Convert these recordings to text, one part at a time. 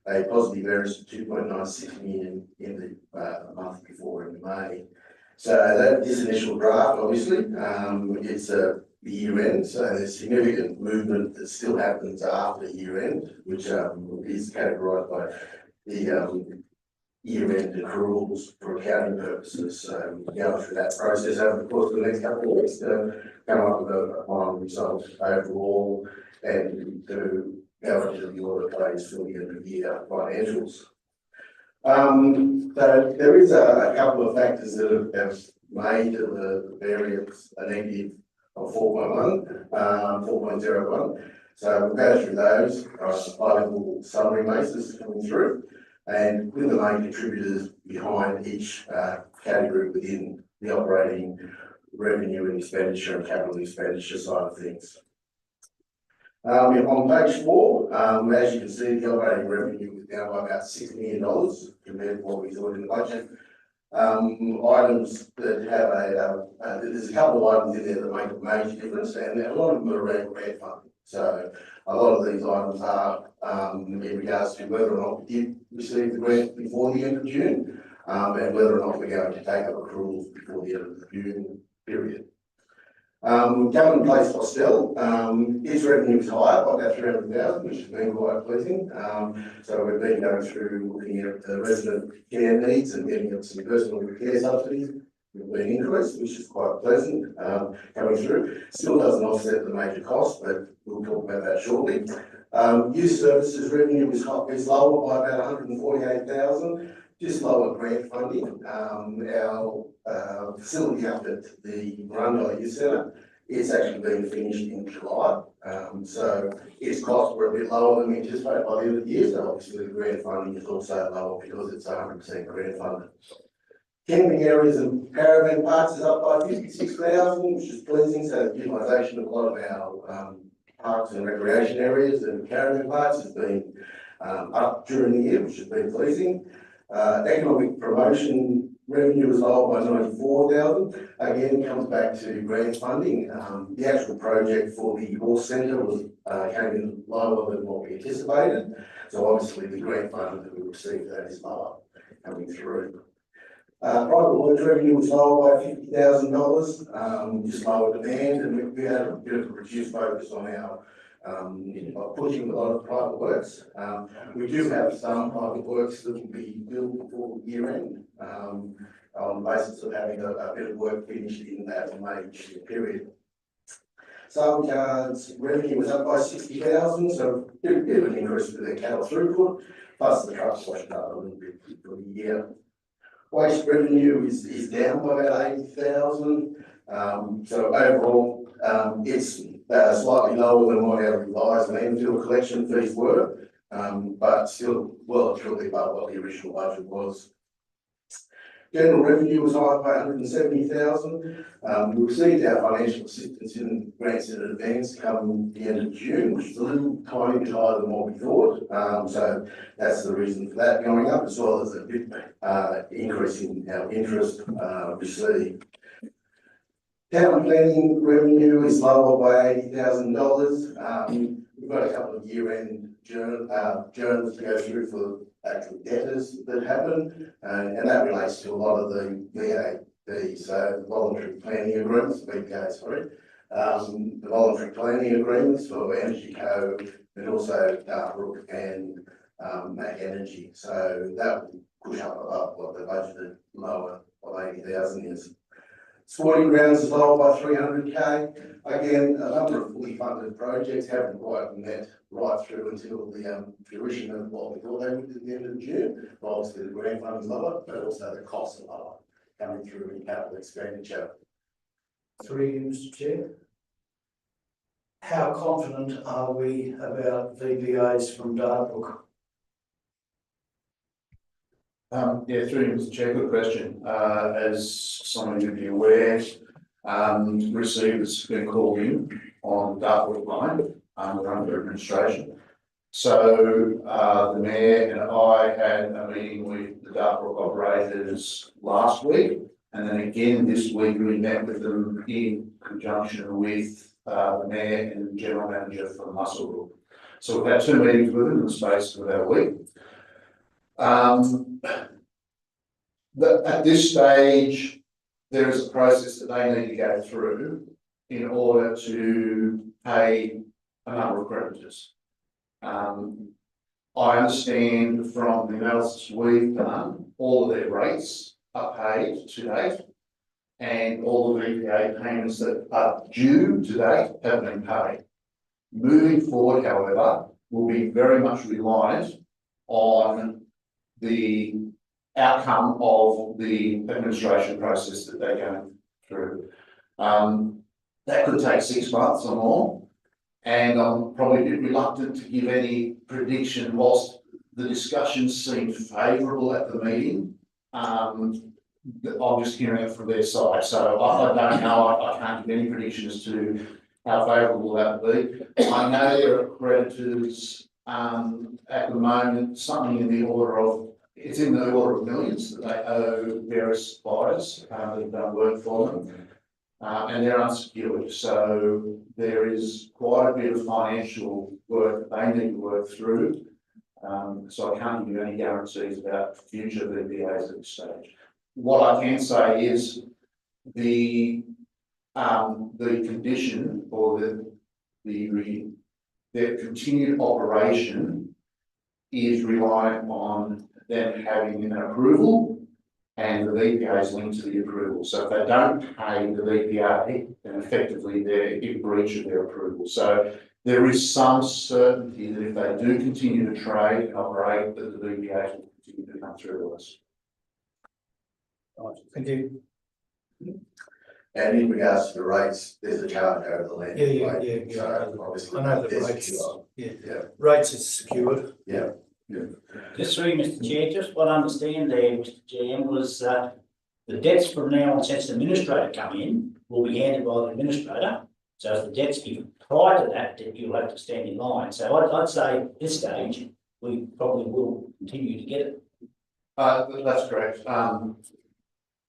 a positive variance of 2.96 million in the month before in May. So this initial draft, obviously, it's a year end, so there's significant movement that still happens after year end, which is categorised by the year-end accruals for accounting purposes. So going through that process over the course of the next couple of weeks to come up with a final result overall and to go into the audit phase for the end of the year financials. So there is a couple of factors that have made the variance a negative of 4.01. So we'll go through those on a high-level summary basis coming through, and with the main contributors behind each category within the operating revenue and expenditure and capital expenditure side of things. On page 4, as you can see, the operating revenue is down by about $6 million compared to what we thought in the budget. Items that have there's a couple of items in there that make a major difference, and a lot of them are around grant funding. So a lot of these items are in regards to whether or not we did receive the grant before the end of June, and whether or not we're going to take up accruals before the end of the June period. Government Place Hostel, its revenue is higher by about 300,000, which has been quite pleasing. So we've been going through looking at the resident care needs and getting up some personal care subsidies. We've been increased, which is quite pleasant coming through. Still doesn't offset the major cost, but we'll talk about that shortly. Youth services revenue is lower by about 148,000, just lower grant funding. Our facility up at the Barundai Youth Centre, it's actually been finished in July. So its costs were a bit lower than we anticipated by the end of the year. So obviously the grant funding is also lower because it's 100% grant funded. Camping areas and caravan parks is up by 56,000, which is pleasing. So the utilisation of a lot of our parks and recreation areas and caravan parks has been up during the year, which has been pleasing. Economic promotion revenue is lower by 94,000. Again, comes back to grant funding. The actual project for the horse centre was came in lower than what we anticipated. So obviously the grant funding that we received that is lower coming through. Private works revenue was lower by $50,000, just lower demand, and we had a bit of a reduced focus on our pushing a lot of private works. We do have some private works that will be built before year end on the basis of having a bit of work finished in that May period. Sale cards revenue was up by 60,000, so a bit of an increase with the cattle throughput, plus the trucks washed up a little bit for the year. Waste revenue is down by about 80,000. So overall, it's slightly lower than what our revised landfill collection fees were, but still well and truly above what the original budget was. General revenue was higher by 170,000. We received our financial assistance in grants in advance come the end of June, which is a little tiny bit higher than what we thought. So that's the reason for that going up, as well as a bit increase in our interest received. Town planning revenue is lower by $80,000. We've got a couple of year-end journals to go through for actual debtors that happen, and that relates to a lot of the VAB, so the voluntary planning agreements, VPA, sorry. The voluntary planning agreements for Energy Co, and also Dartbrook and Mac Energy. So that will push up above what the budgeted lower of 80,000 is. Sporting grounds is lower by 300k. Again, a number of fully funded projects haven't quite met right through until the fruition of what we thought they would at the end of June. Obviously, the grant fund is lower, but also the costs are lower coming through in capital expenditure. Through you, Mr. Chair. How confident are we about VPAs from Dartbrook? Yeah, through you, Mr. Chair, good question. As some of you will be aware, receivers have been called in on the Dartbrook line under administration. So the Mayor and I had a meeting with the Dartbrook operators last week, and then again this week we met with them in conjunction with the Mayor and the General Manager for Muswellbrook. So we've had 2 meetings with them in the space of about a week. At this stage, there is a process that they need to go through in order to pay a number of creditors. I understand from the analysis we've done, all of their rates are paid to date, and all the VPA payments that are due to date have been paid. Moving forward, however, will be very much reliant on the outcome of the administration process that they're going through. That could take 6 months or more, and I'm probably a bit reluctant to give any prediction whilst the discussions seemed favourable at the meeting. I'm just hearing it from their side, so I don't know, I can't give any prediction as to how favourable that would be. I know there are creditors at the moment, something in the order of, it's in the order of millions that they owe various suppliers that have done work for them, and they're unsecured. So there is quite a bit of financial work that they need to work through. So I can't give you any guarantees about future VPAs at this stage. What I can say is the condition or their continued operation is reliant on them having an approval and the VPA is linked to the approval. So if they don't pay the VPA, then effectively they're in breach of their approval. So there is some certainty that if they do continue to trade and operate, that the VPA will continue to come through to us. Thank you. And in regards to the rates, there's a charge over the land. Yeah. So obviously. I know the there's a rates. queue. Yeah. Rates is secured. Yeah. Just through Mr Chair, just what I understand there, Mr GM, was the debts from now on, since the administrator come in, will be handled by the administrator. So as the debts given prior to that, then you'll have to stand in line. So I'd say at this stage, we probably will continue to get it. That's correct.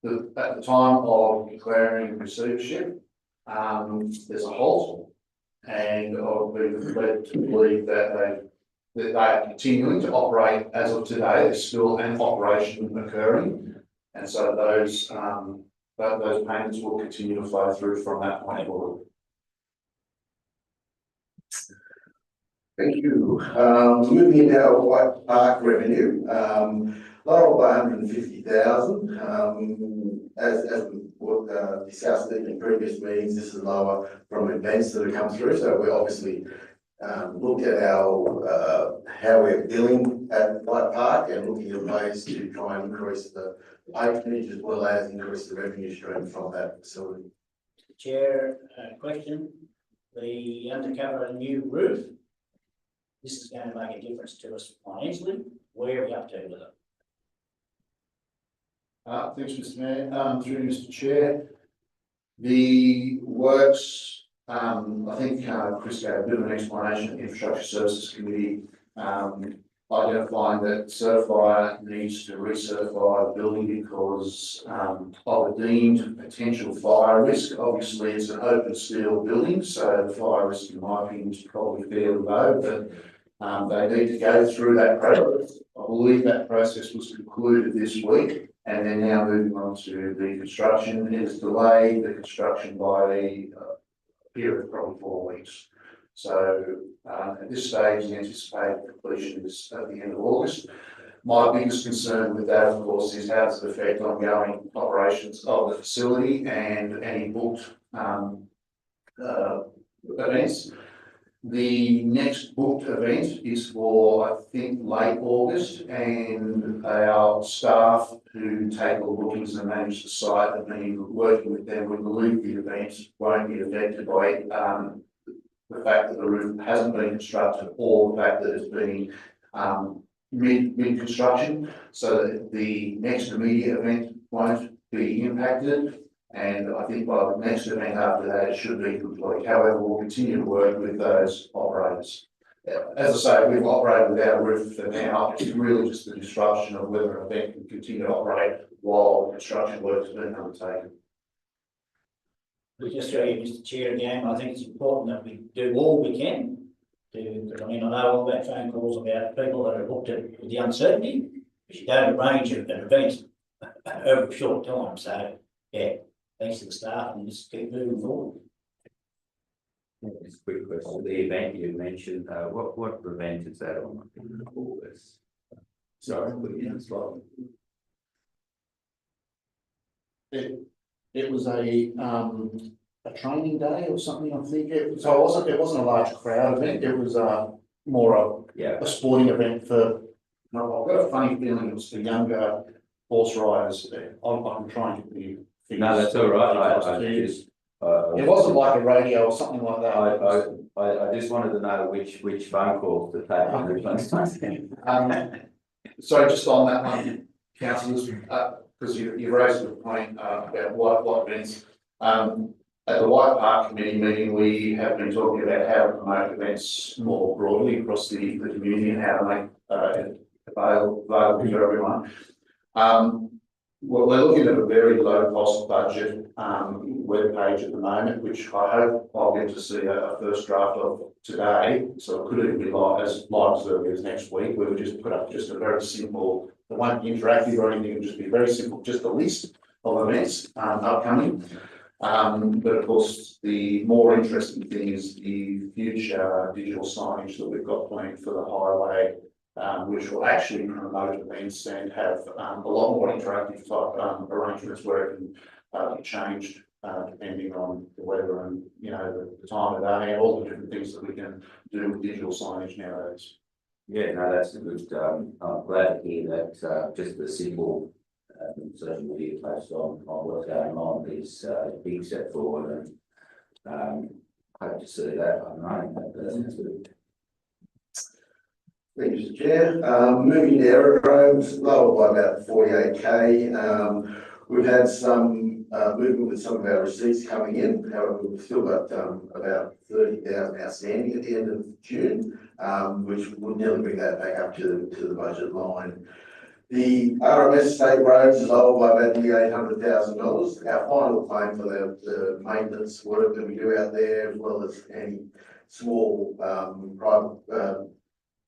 At the time of declaring receivership, there's a halt, and I've been led to believe that they are continuing to operate as of today. There's still an operation occurring, and so those payments will continue to flow through from that point forward. Thank you. Moving into our White Park revenue, lower by 150,000. As we discussed in previous meetings, this is lower from events that have come through. So we obviously looked at our how we're billing at White Park and looking at ways to try and increase the patronage as well as increase the revenue stream from that facility. Chair, question. The undercover new roof, this is going to make a difference to us financially. Where are we up to with it? Thanks, Mr. Mayor. Through Mr. Chair, the works, I think Chris gave a bit of an explanation at the Infrastructure Services Committee, identifying that Certifier needs to recertify the building because of a deemed potential fire risk. Obviously, it's an open steel building, so the fire risk, in my opinion, is probably fairly low, but they need to go through that process. I believe that process was concluded this week, and they're now moving on to the construction. It has delayed the construction by a period of probably 4 weeks. So at this stage, the anticipated completion is at the end of August. My biggest concern with that, of course, is how does it affect ongoing operations of the facility and any booked events. The next booked event is for, I think, late August, and our staff who take all bookings and manage the site have been working with them. We believe the event won't be affected by the fact that the roof hasn't been constructed or the fact that it's been mid-construction, so that the next immediate event won't be impacted. And I think by the next event after that, it should be complete. However, we'll continue to work with those operators. As I say, we've operated without a roof for now. It's really just the disruption of whether an event can continue to operate while construction work is being undertaken. Just through you, Mr Chair, again, I think it's important that we do all we can to, I mean, I know all that phone calls about people that are booked it with the uncertainty, because you don't arrange an event over a short time, so, yeah, thanks to the staff and just keep moving forward. Just a quick question, the event you mentioned, what event is that on? I can recall this. Sorry. It was a training day or something, I think. So it wasn't a large crowd event. It was more Yeah, a sporting event for. No, I've got a funny feeling it was for younger horse riders. I'm trying to be. no, that's all right, I just. It wasn't like a radio or something like that. I just wanted to know which phone calls to take. So just on that one, councillors, because you've raised a point about what events. At the White Park Committee meeting, we have been talking about how to promote events more broadly across the community and how to make it available to everyone. Well, we're looking at a very low cost budget webpage at the moment, which I hope I'll get to see a first draft of today. So it could even be live as early as next week. We'll just put up just a very simple, it won't be interactive or anything, it'll just be very simple, just a list of events upcoming. But of course, the more interesting thing is the future digital signage that we've got planned for the highway, which will actually promote events and have a lot more interactive type arrangements where it can be changed depending on the weather and, you know, the time of day and all the different things that we can do with digital signage nowadays. Yeah, no, that's a good, I'm glad to hear that, just the simple, social media post on what's going on is a big step forward, and hope to see that online. That's good. Thank you, Mr. Chair. Moving to aerodromes, lower by about 48k. We've had some movement with some of our receipts coming in. However, we've still got about 30,000 outstanding at the end of June, which would nearly bring that back up to the budget line. The RMS state roads is lower by about $800,000. Our final claim for the maintenance work that we do out there, as well as any small private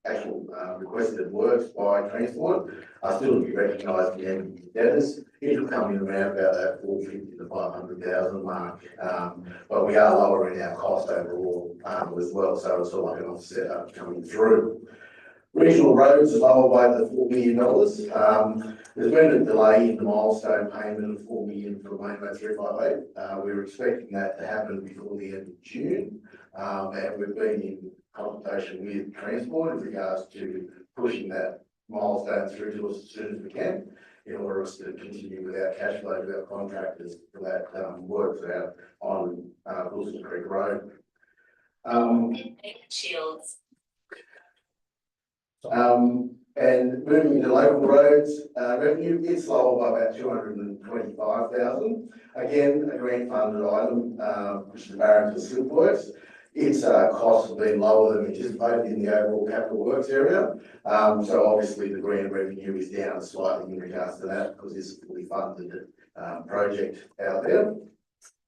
actual requested works by transport, are still to be recognised in the end of the debtors. It will come in around about that 450 to 500,000 mark, but we are lowering our cost overall as well, so it's sort of like an offset coming through. Regional roads are lower by the $4 million. There's been a delay in the milestone payment of $4 million for Mainway 358. We were expecting that to happen before the end of June, and we've been in consultation with Transport in regards to pushing that milestone through to us as soon as we can, in order for us to continue with our cash flow to our contractors for that work out on Wilson Creek Road. Shields. And moving into local roads revenue, it's lower by about 225,000. Again, a grant funded item, which is the Barrington Slipworks. Its costs have been lower than anticipated in the overall capital works area. So obviously the grant revenue is down slightly in regards to that because it's a fully funded project out there.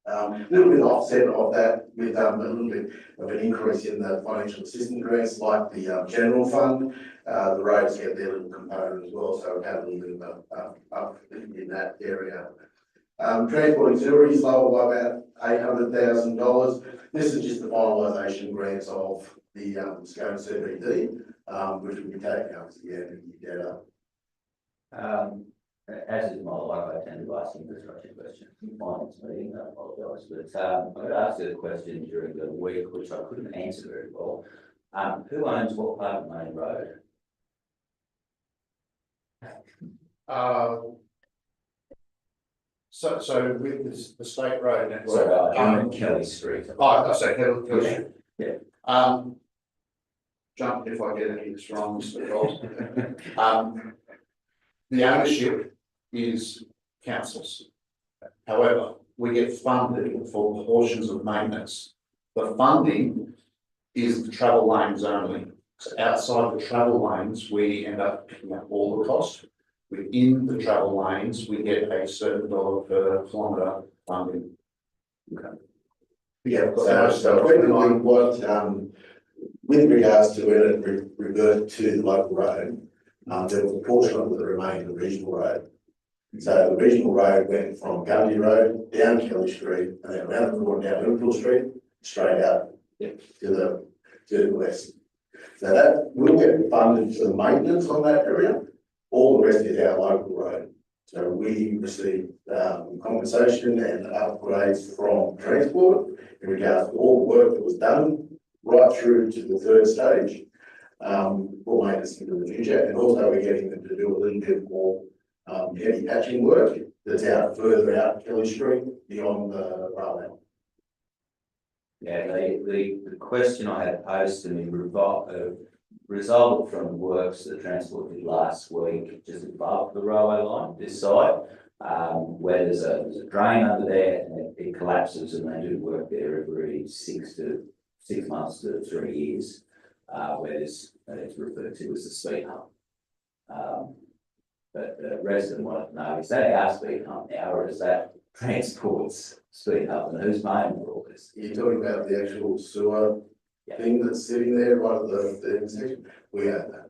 A little bit offset of that with a little bit of an increase in the financial assistance grants, like the general fund. The roads get their little component as well, so we've had a little bit of up in that area. Transport auxiliaries lower by about $800,000. This is just the finalisation grants of the Scone CBD, which will be taken up to the end of the year. As is my life, I tend to ask infrastructure questions in finance meeting, I apologise, but I got asked a question during the week which I couldn't answer very well. Who owns what part of Main Road? So with the state road network. So Kelly Street. Oh, so Kelly Street. Yeah. Jump if I get any of this wrong, Mr. Gold. The ownership is councils. However, we get funded for portions of maintenance. The funding is the travel lanes only. So outside the travel lanes, we end up picking up all the cost. Within the travel lanes, we get a certain dollar per kilometre funding. Okay. Yeah, so effectively what, with regards to when it revert to the local road, there was a portion of it that remained the regional road. So the regional road went from Gundy Road down Kelly Street and then around the corner down Liverpool Street, straight out to the west. So that will get funded for the maintenance on that area. All the rest is our local road. So we receive compensation and upgrades from Transport in regards to all the work that was done right through to the third stage for maintenance into the future. And also we're getting them to do a little bit more heavy patching work that's out further out Kelly Street beyond the railway. Yeah, the question I had posed to me resulted from the works that Transport did last week, just above the railway line, this side, where there's a drain under there and it collapses, and they do work there every 6 months to 3 years, where it's referred to as the speed hump. But the resident wanted to know, is that our speed hump now, or is that Transport's speed hump, and who's paying for all this? You're talking about the actual sewer thing that's sitting there right at the intersection. We own that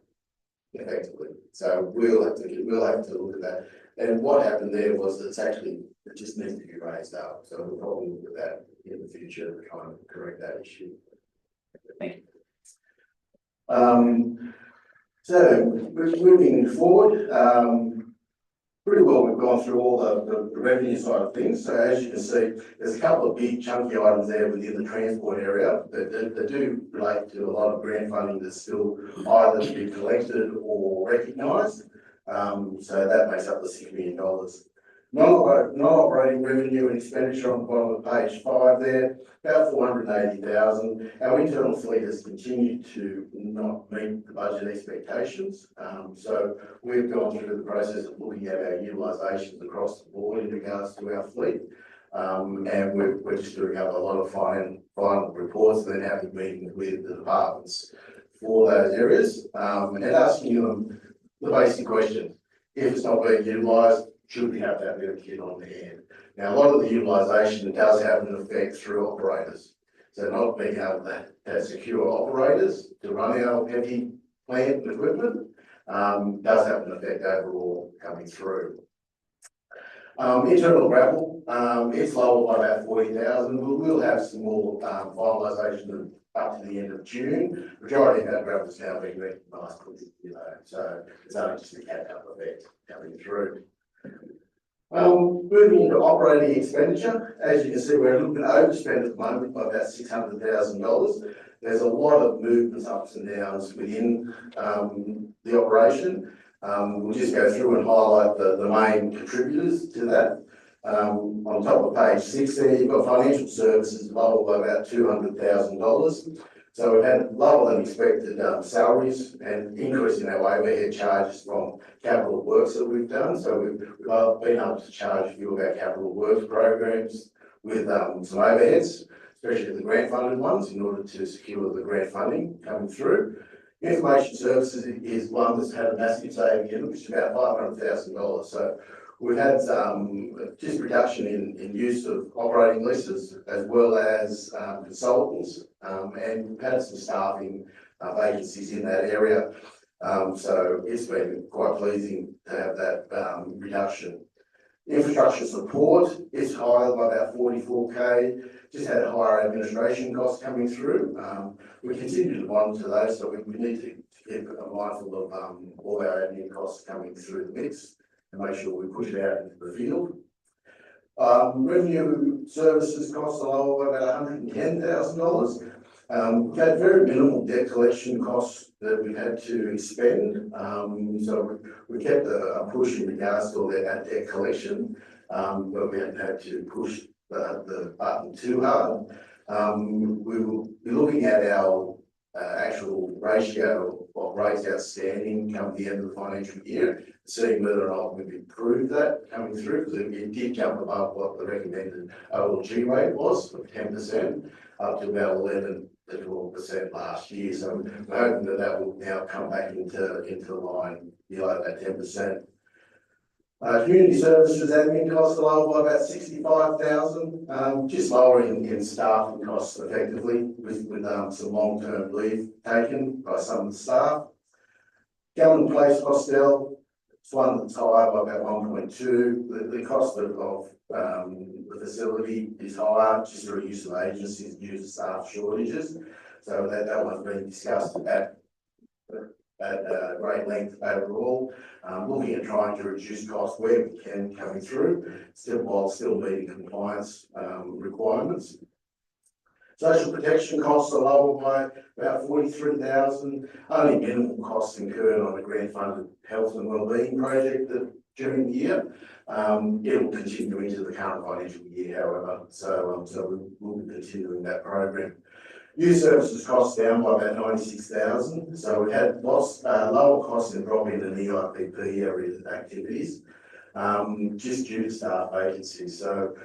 effectively. So we'll have to look at that. And what happened there was it just needs to be raised up. So we'll probably look at that in the future to kind of correct that issue. Thank you. So moving forward, pretty well we've gone through all the revenue side of things. So as you can see, there's a couple of big chunky items there within the transport area that do relate to a lot of grant funding that's still either to be collected or recognised. So that makes up the $6 million. Non-operating revenue and expenditure on the bottom of page 5 there, about 480,000. Our internal fleet has continued to not meet the budget expectations. So we've gone through the process of looking at our utilisations across the board in regards to our fleet. And we're just doing up a lot of final reports and then having meetings with the departments for those areas and asking them the basic question: if it's not being utilised, should we have that bit of kit on hand? Now, a lot of the utilisation does have an effect through operators. So not being able to secure operators to run our heavy plant and equipment does have an effect overall coming through. Internal gravel, it's lower by about 40,000. We'll have some more finalisation up to the end of June. Majority of that gravel is now being recognised, so it's only just a catch-up effect coming through. Moving into operating expenditure, as you can see, we're looking to overspend at the moment by about $600,000. There's a lot of movements, ups and downs within the operation. We'll just go through and highlight the main contributors to that. On top of page 6 there, you've got financial services lower by about $200,000. So we've had lower than expected salaries and increase in our overhead charges from capital works that we've done. So we've been able to charge a few of our capital works programs with some overheads, especially the grant funded ones, in order to secure the grant funding coming through. Information services is one that's had a massive saving in it, which is about $500,000. So we've had just reduction in use of operating leases as well as consultants, and we've had some staffing vacancies in that area. So it's been quite pleasing to have that reduction. Infrastructure support is higher by about 44K. Just had higher administration costs coming through. We continue to monitor those, so we need to keep mindful of all our admin costs coming through the mix and make sure we push it out into the field. Revenue services costs are lower by about $110,000. We've had very minimal debt collection costs that we've had to expend. So we kept a push in regards to that debt collection, but we haven't had to push the button too hard. We will be looking at our actual ratio of rates outstanding come the end of the financial year, seeing whether or not we've improved that coming through, because it did jump above what the recommended OLG rate was of 10%, up to about 11 to 12% last year. So we're hoping that that will now come back into line below that 10%. Community services admin costs are lower by about $65,000, just lower in staffing costs effectively with some long-term leave taken by some of the staff. Government Place Hostel, it's one that's higher by about 1.2. The cost of the facility is higher, just through use of agencies due to staff shortages. So that one's been discussed at great length overall, looking at trying to reduce costs where we can coming through, while still meeting compliance requirements. Social protection costs are lower by about 43,000, only minimal costs incurred on a grant funded health and wellbeing project during the year. It will continue into the current financial year, however, so we'll be continuing that program. Youth services costs down by about 96,000, so we've had lower costs in drop-in and EIPP area activities, just due to staff vacancies. So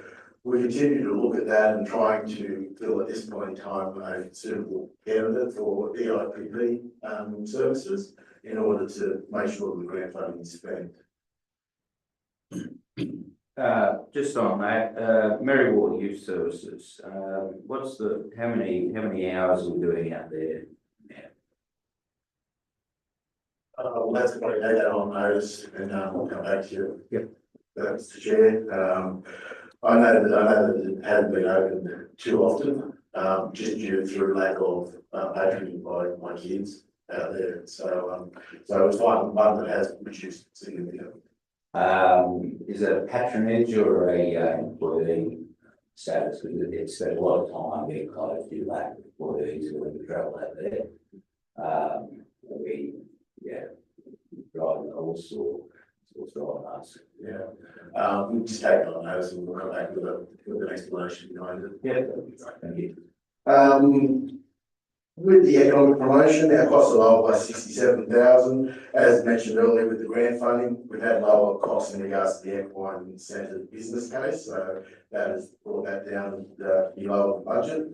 we continue to look at that and trying to fill at this point in time a suitable candidate for EIPP services in order to make sure the grant funding is spent. Just on that, Merrywater Youth Services, how many hours are we doing out there? Well, that's going to take that on notice and we'll come back to you. Yep. Mr. Chair. I know that it hasn't been opened too often, just due through lack of patronage by my kids out there. So it's one that has reduced significantly. Is it a patronage or a employee status? Because it's spent a lot of time being closed due to lack of employees who want to travel out there. Driving the horse or driving us. Yeah. We'll just take it on notice and we'll come back with an explanation behind it. Yeah, thank you. With the economic promotion, our costs are lower by 67,000. As mentioned earlier, with the grant funding, we've had lower costs in regards to the equine incentive business case, so that has brought that down below the budget.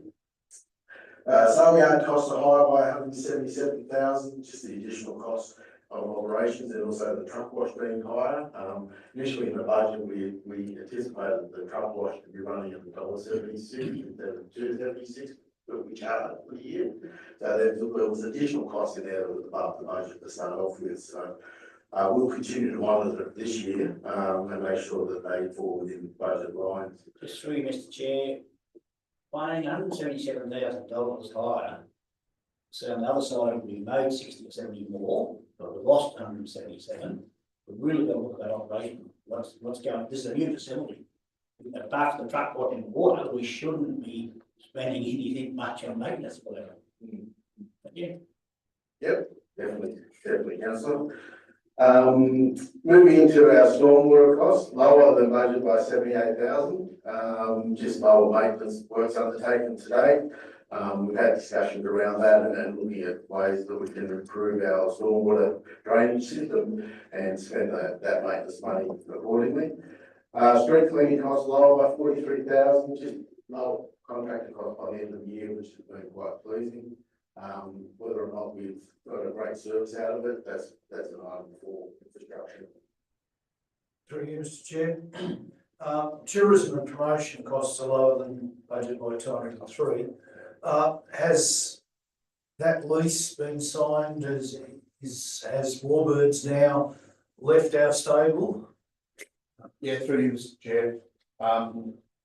Sale yard costs are higher by 177,000, just the additional costs of operations and also the truck wash being higher. Initially in the budget, we anticipated the truck wash to be running at $1.76 instead of $2.76. We charged for the year. So there was additional cost in there that was above the budget to start off with. So we'll continue to monitor it this year and make sure that they fall within budget lines. Just through you, Mr. Chair, $177,000 higher. So on the other side, we made 60 or 70 more, but we lost 177. We've really got to look at that operation. What's going? This is a new facility. Apart from the truck washing water, we shouldn't be spending anything much on maintenance, whatever. Yeah. Yep, definitely, Councillor. Moving into our stormwater costs, lower than budget by 78,000. Just lower maintenance works undertaken today. We've had discussions around that and looking at ways that we can improve our stormwater drainage system and spend that maintenance money accordingly. Street cleaning costs lower by 43,000, just lower contractor cost by the end of the year, which has been quite pleasing. Whether or not we've got a great service out of it, that's an item for infrastructure. Through you, Mr. Chair. Tourism and promotion costs are lower than budget by 203. Has that lease been signed? Has Warbirds now left our stable? Yeah, through you, Mr. Chair.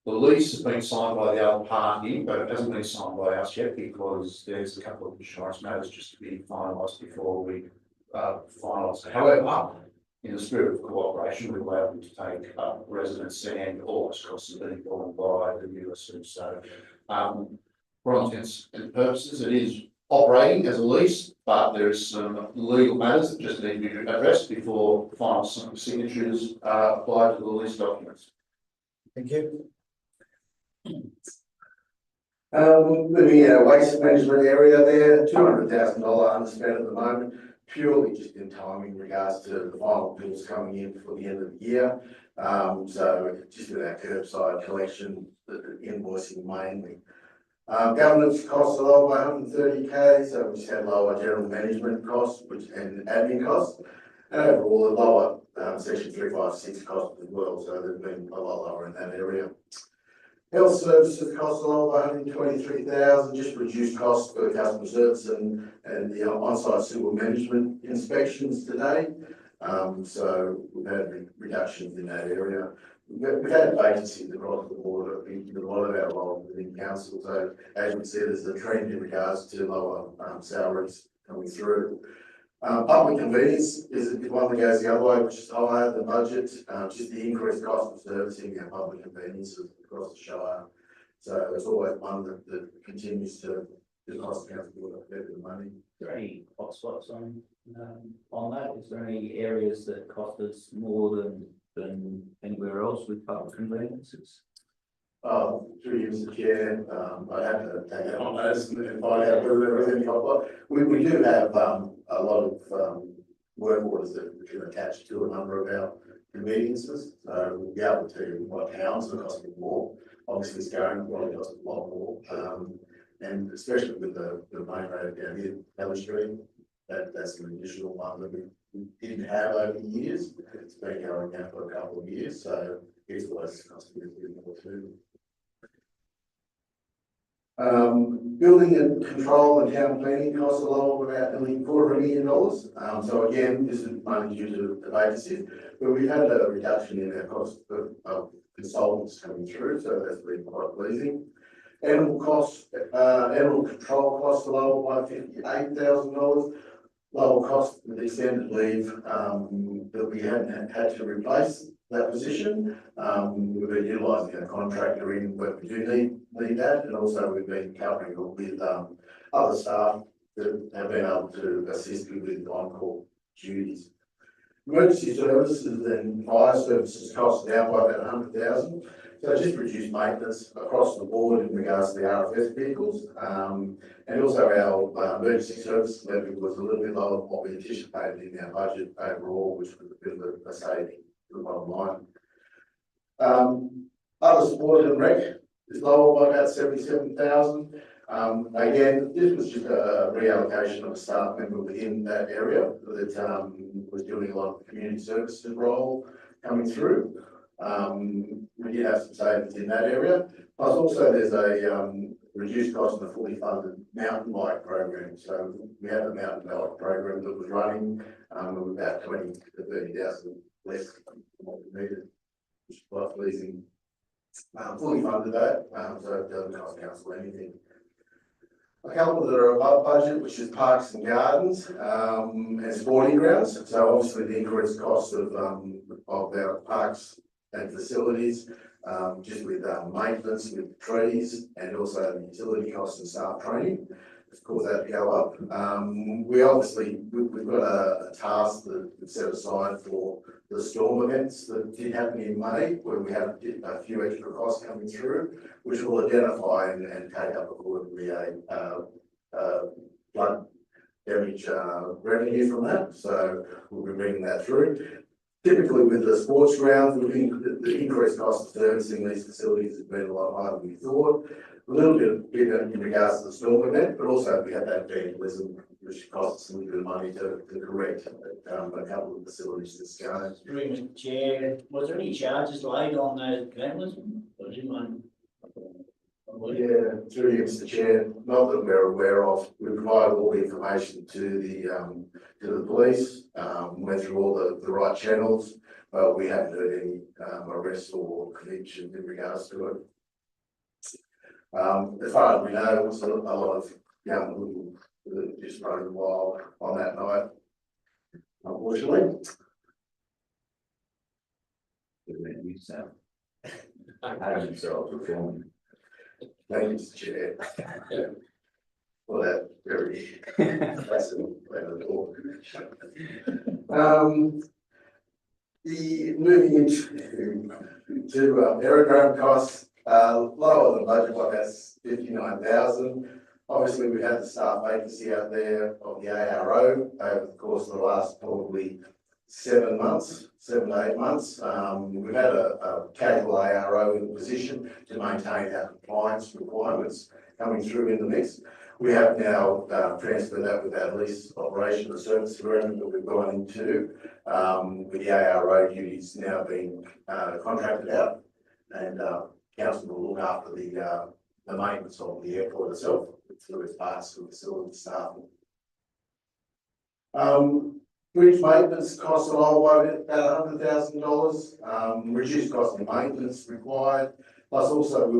The lease has been signed by the other party, but it hasn't been signed by us yet because there's a couple of insurance matters just to be finalised before we finalise. However, in the spirit of cooperation, we were able to take residents and all those costs have been borne by the USU. So, for all intents and purposes, it is operating as a lease, but there is some legal matters that just need to be addressed before final signatures are applied to the lease documents. Thank you. Moving our waste management area there, $200,000 underspent at the moment, purely just in timing in regards to the final bills coming in for the end of the year. So just with our curbside collection, the invoicing mainly. Governance costs are lower by 130K, so we just had lower general management costs and admin costs, and overall a lower section 356 costs as well, so they've been a lot lower in that area. Health services cost a lot of 123,000, just reduced costs for customer service and the on-site sewer management inspections today. So we've had reductions in that area. We've had vacancies across the board in a lot of our roles within council. So as we see, there's a trend in regards to lower salaries coming through. Public convenience is one that goes the other way, which is higher than budget, just the increased cost of servicing our public conveniences across the Shire. So it's always one that continues to cost council a bit of money. Is there any hotspots on that? Is there any areas that cost us more than anywhere else with public conveniences? Through you, Mr. Chair, I'd have to take that on notice and find out whether there is any hotspot. We do have a lot of work orders that we can attach to a number of our conveniences. So we'll be able to tell you what towns are costing more. Obviously, Scarring probably costs a lot more. And especially with the main road down here, Valley Street, that's an additional one that we didn't have over the years. It's been going now for a couple of years, so it's always costing us a bit more too. Building and control and town planning costs a lot of about nearly $250,000. So again, this is money due to the vacancies, but we've had a reduction in our cost of consultants coming through, so that's been quite pleasing. Animal costs, animal control costs are lower by $58,000. Lower cost with extended leave that we hadn't had to replace that position. We've been utilising a contractor in, but we do need that, and also we've been covering it with other staff that have been able to assist with on-call duties. Emergency services and fire services costs down by about $100,000. So just reduced maintenance across the board in regards to the RFS vehicles. And also our emergency service levy was a little bit lower than what we anticipated in our budget overall, which was a bit of a saving to the bottom line. Other sport and rec is lower by about $77,000. Again, this was just a reallocation of a staff member within that area that was doing a lot of community services role coming through. We did have some savings in that area. Plus also there's a reduced cost in the fully funded mountain bike program. So we had a mountain bike program that was running with about 20 to 30,000 less than what we needed, which is quite pleasing. Fully funded that, so it doesn't cost council anything. A couple that are above budget, which is parks and gardens and sporting grounds. So obviously the increased cost of our parks and facilities, just with maintenance, with trees, and also the utility costs and staff training, of course, that to go up. We've got a task that we've set aside for the storm events that did happen in May, where we had a few extra costs coming through, which will identify and take up accordingly a flood damage revenue from that. So we'll be bringing that through. Typically with the sports grounds, the increased cost of servicing these facilities has been a lot higher than we thought. A little bit bigger in regards to the storm event, but also we had that vandalism, which costs us a little bit of money to correct a couple of facilities this going. Through Mr. Chair, was there any charges laid on those vandalism? Or did one? Yeah, through you, Mr. Chair, not that we're aware of. We provided all the information to the police, went through all the right channels, but we haven't heard any arrests or convictions in regards to it. As far as we know, it was a lot of young people that just running wild on that night, unfortunately. How did themselves perform? Thank you, Mr. Chair. For that very fascinating talk. Moving into aerodrome costs, lower than budget by about 59,000. Obviously, we had the staff vacancy out there of the ARO over the course of the last probably 7 to 8 months. We've had a casual ARO in the position to maintain our compliance requirements coming through in the mix. We have now transferred that with our lease operation, the service agreement that we've gone into, with the ARO duties now being contracted out and council will look after the maintenance of the airport itself, through its parts, through facility staff. Bridge maintenance costs a lot, about $100,000, reduced cost of maintenance required. Plus also we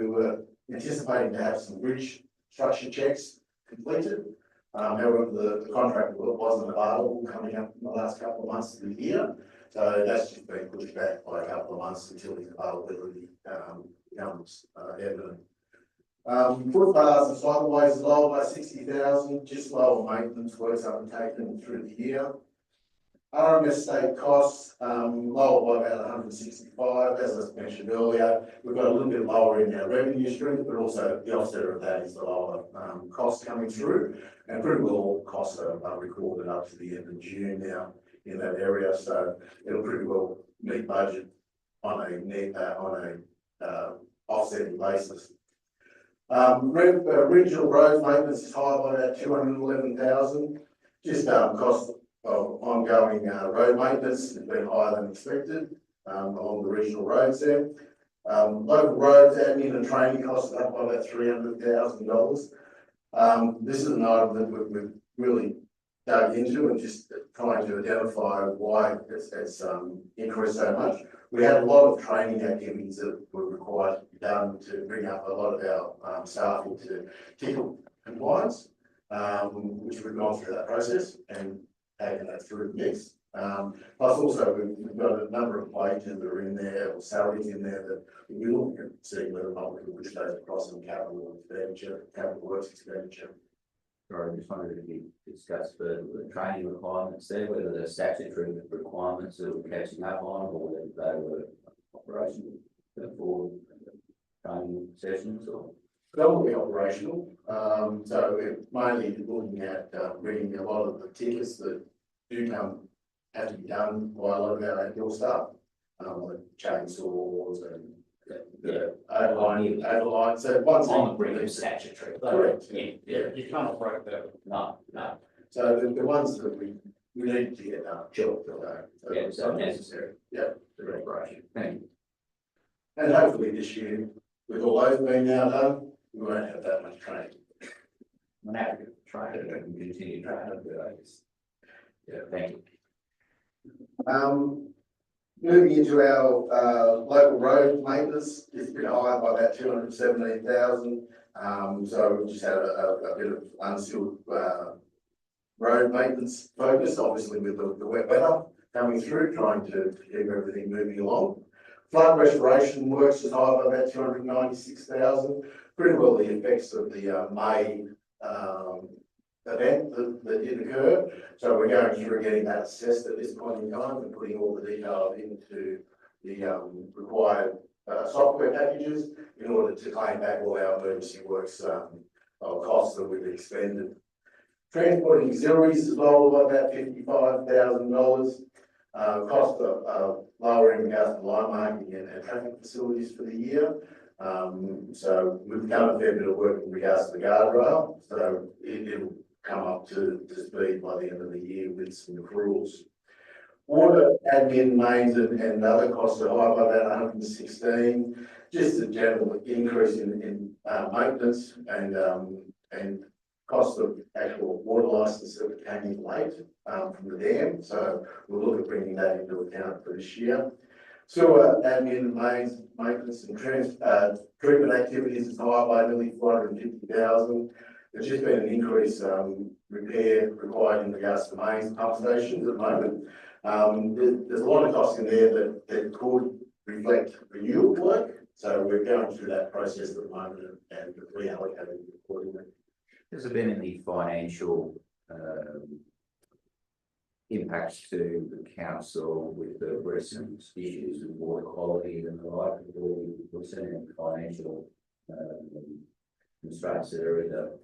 were anticipating to have some bridge structure checks completed. However, the contract wasn't available coming up in the last couple of months of the year. So that's just been pushed back by a couple of months until the availability becomes evident. Footpaths and cycleways is lower by 60,000, just lower maintenance works undertaken through the year. RMS state costs, lower by about 165, as I mentioned earlier. We've got a little bit lower in our revenue stream, but also the offset of that is the lower costs coming through. And pretty well all costs are recorded up to the end of June now in that area, so it'll pretty well meet budget on a net, offsetting basis. Regional road maintenance is higher by about 211,000. Just cost of ongoing road maintenance has been higher than expected along the regional roads there. Local roads admin and training costs are up by about $300,000. This is an item that we've really dug into and just trying to identify why it's increased so much. We had a lot of training activities that were required to be done to bring up a lot of our staff into TICL compliance, which we've gone through that process and taken that through the mix. Plus also we've got a number of wages that are in there, or salaries in there that we're looking at seeing whether or not we can push those across some capital expenditure, capital works expenditure. Sorry, I just wondered if you discuss further the training requirements there, whether the statutory requirements that we're catching up on, or whether they were operational for training sessions, or Predominantly operational, so we're mainly looking at reading a lot of the tickets that do have to be done by a lot of our APL staff, like chainsaws and the overline. So once On the brink of statutory. correct, Yeah. You can't operate that. no. so the ones that we need to get done. Sure. So Yeah, so necessary. Yeah. The operation. Thank you. And hopefully this year, with all those being now done, we won't have that much training. I'm happy to try it and continue trying to do it. Yeah, thank you. Moving into our local road maintenance, it's been higher by about 217,000. So we just had a bit of unsealed road maintenance focus, obviously with the wet weather coming through, trying to keep everything moving along. Flood restoration works is higher by about 296,000. Pretty well the effects of the May event that did occur. So we're going through getting that assessed at this point in time and putting all the detail into the required software packages in order to claim back all our emergency works costs that we've expended. Transporting auxiliaries is lower by about $55,000. Cost of lower in regards to line marking and traffic facilities for the year. So we've done a fair bit of work in regards to the guardrail, so it'll come up to speed by the end of the year with some accruals. Water admin, mains and other costs are high by about 116. Just a general increase in maintenance and cost of actual water license that came in late from the dam. So we'll look at bringing that into account for this year. Sewer admin, mains, maintenance and treatment activities is higher by nearly 450,000. There's just been an increase repair required in regards to mains pump stations at the moment. There's a lot of costs in there that could reflect renewal work. So we're going through that process at the moment and reallocating accordingly. Has there been any financial impacts to the council with the recent issues with water quality and the like? We've seen any financial constraints that are either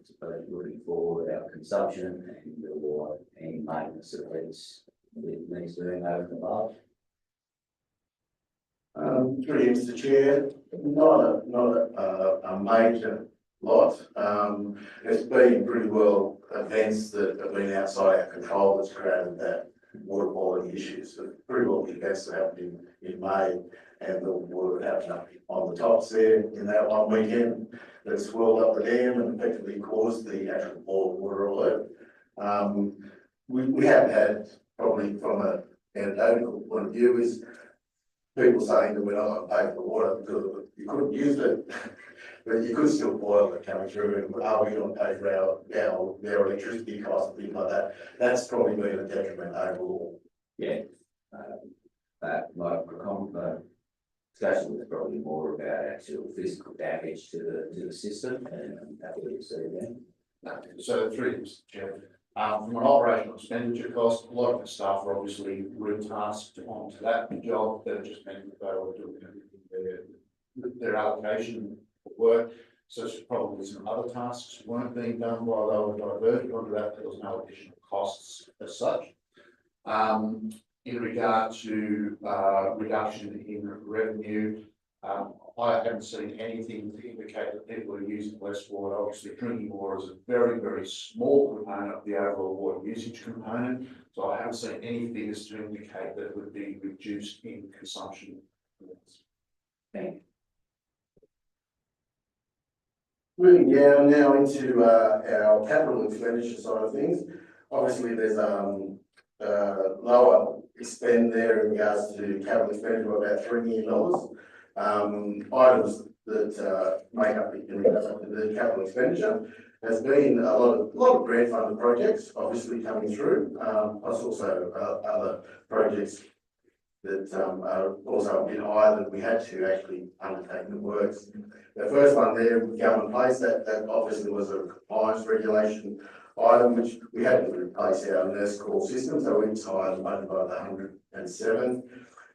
looking for our consumption and or any maintenance that needs doing over and above? Through you, Mr. Chair, not a major lot. It's been pretty well events that have been outside our control that's created water quality issues. So pretty well the events that happened in May, and the water happened up on the tops there in that one weekend that swelled up the dam and effectively caused the actual boil water alert. We have had, probably from an anecdotal point of view, is people saying that we're not going to pay for water because you couldn't use it, but you could still boil it coming through, and are we going to pay for their electricity costs and things like that? That's probably been a detriment overall. Yeah. My discussion was probably more about actual physical damage to the system, and I'm happy to see that. So through Mr. Chair, from an operational expenditure cost, a lot of the staff are obviously retasked onto that job. That just meant that they were doing their allocation of work. So probably some other tasks weren't being done while they were diverted onto that. There was no additional costs as such. In regard to reduction in revenue, I haven't seen anything to indicate that people are using less water. Obviously, drinking water is a very, very small component of the overall water usage component. So I haven't seen any figures to indicate that it would be reduced in consumption. Thank you. Moving down now into our capital expenditure side of things. Obviously, there's lower spend there in regards to capital expenditure of about $3 million. Items that make up the capital expenditure has been a lot of grant funded projects obviously coming through, plus also other projects that are also a bit higher than we had to actually undertake the works. The first one there with Government Place, that obviously was a compliance regulation item which we had to replace our nurse call system, so we was higher than budget by the 107.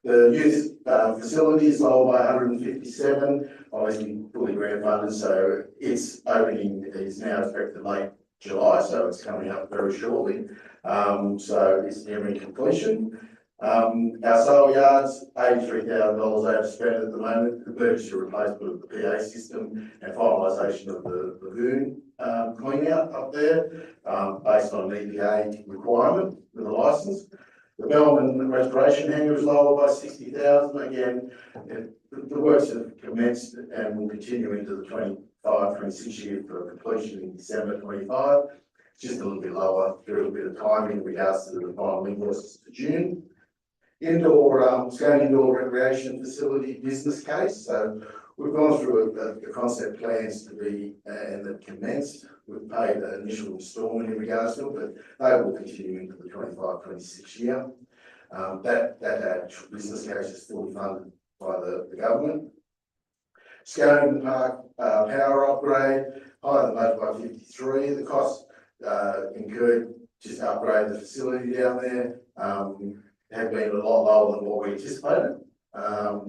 The youth facilities lower by 157, obviously fully grant funded, so its opening is now expected late July, so it's coming up very shortly. So it's nearing completion. Our sale yards, $83,000 overspent at the moment. The emergency replacement of the PA system and finalisation of the lagoon clean out up there, based on an EPA requirement with a licence. The Melbourne restoration hangar is lower by 60,000. Again, the works have commenced and will continue into the 25-26 year for completion in December 25. It's just a little bit lower, a little bit of timing in regards to the final invoices to June. Scone Indoor Recreation Facility business case. So we've gone through the concept plans to be and that commenced. We've paid an initial instalment in regards to it, but they will continue into the 25-26 year. That actual business case is fully funded by the government. Scone Park power upgrade, higher than budget by 53. The cost incurred just to upgrade the facility down there have been a lot lower than what we anticipated.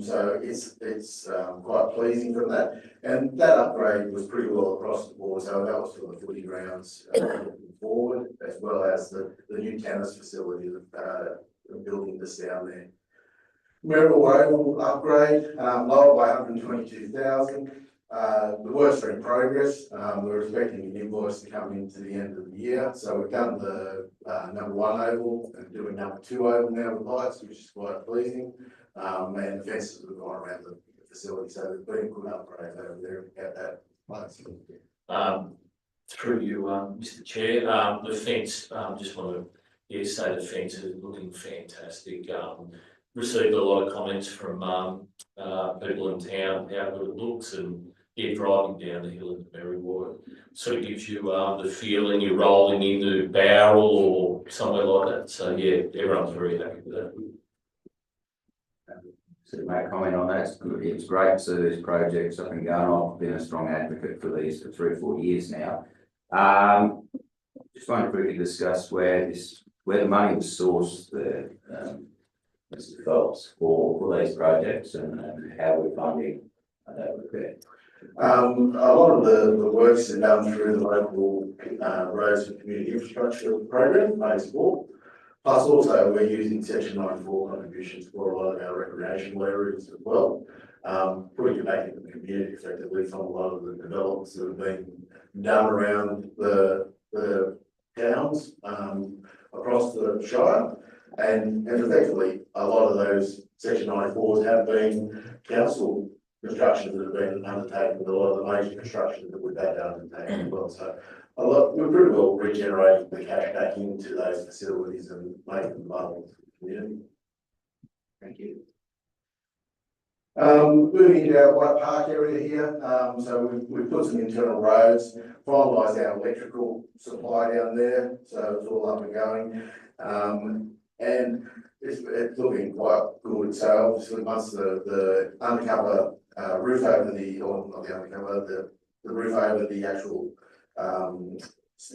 So it's quite pleasing from that. And that upgrade was pretty well across the board. So that was for the footy grounds looking forward, as well as the new tennis facility that building this down there. Merrill Oval upgrade, lower by 122,000. The works are in progress. We're expecting an invoice to come into the end of the year. So we've done the number 1 oval and doing number 2 oval now with lights, which is quite pleasing. And the fences have gone around the facility, so there's been a good upgrade over there at that place. Through you, Mr. Chair, the fence, just want to say the fence is looking fantastic. Received a lot of comments from people in town how good it looks, and driving down the hill into Merrywater sort of gives you the feeling you're rolling into Bowral or somewhere like that. So yeah, everyone's very happy with that. So my comment on that, it's good. It's great to see these projects up and going. I've been a strong advocate for these for 3 or 4 years now. Just wondering if we could discuss where the money was sourced, Mr. Phelps, for these projects and how we're funding that repair. A lot of the works are done through the local roads and community infrastructure program, phase 4. Plus also we're using section 94 contributions for a lot of our recreational areas as well. Putting it back into the community effectively from a lot of the developments that have been done around the towns across the Shire. And effectively, a lot of those section 94s have been council constructions that have been undertaken, with a lot of the major construction that we've had undertaken as well. So we're pretty well regenerating the cash back into those facilities and making them available to the community. Thank you. Moving into our White Park area here, so we've put some internal roads, finalised our electrical supply down there, so it's all up and going. And it's looking quite good. So obviously once the undercover roof over the, or not the undercover, the roof over the actual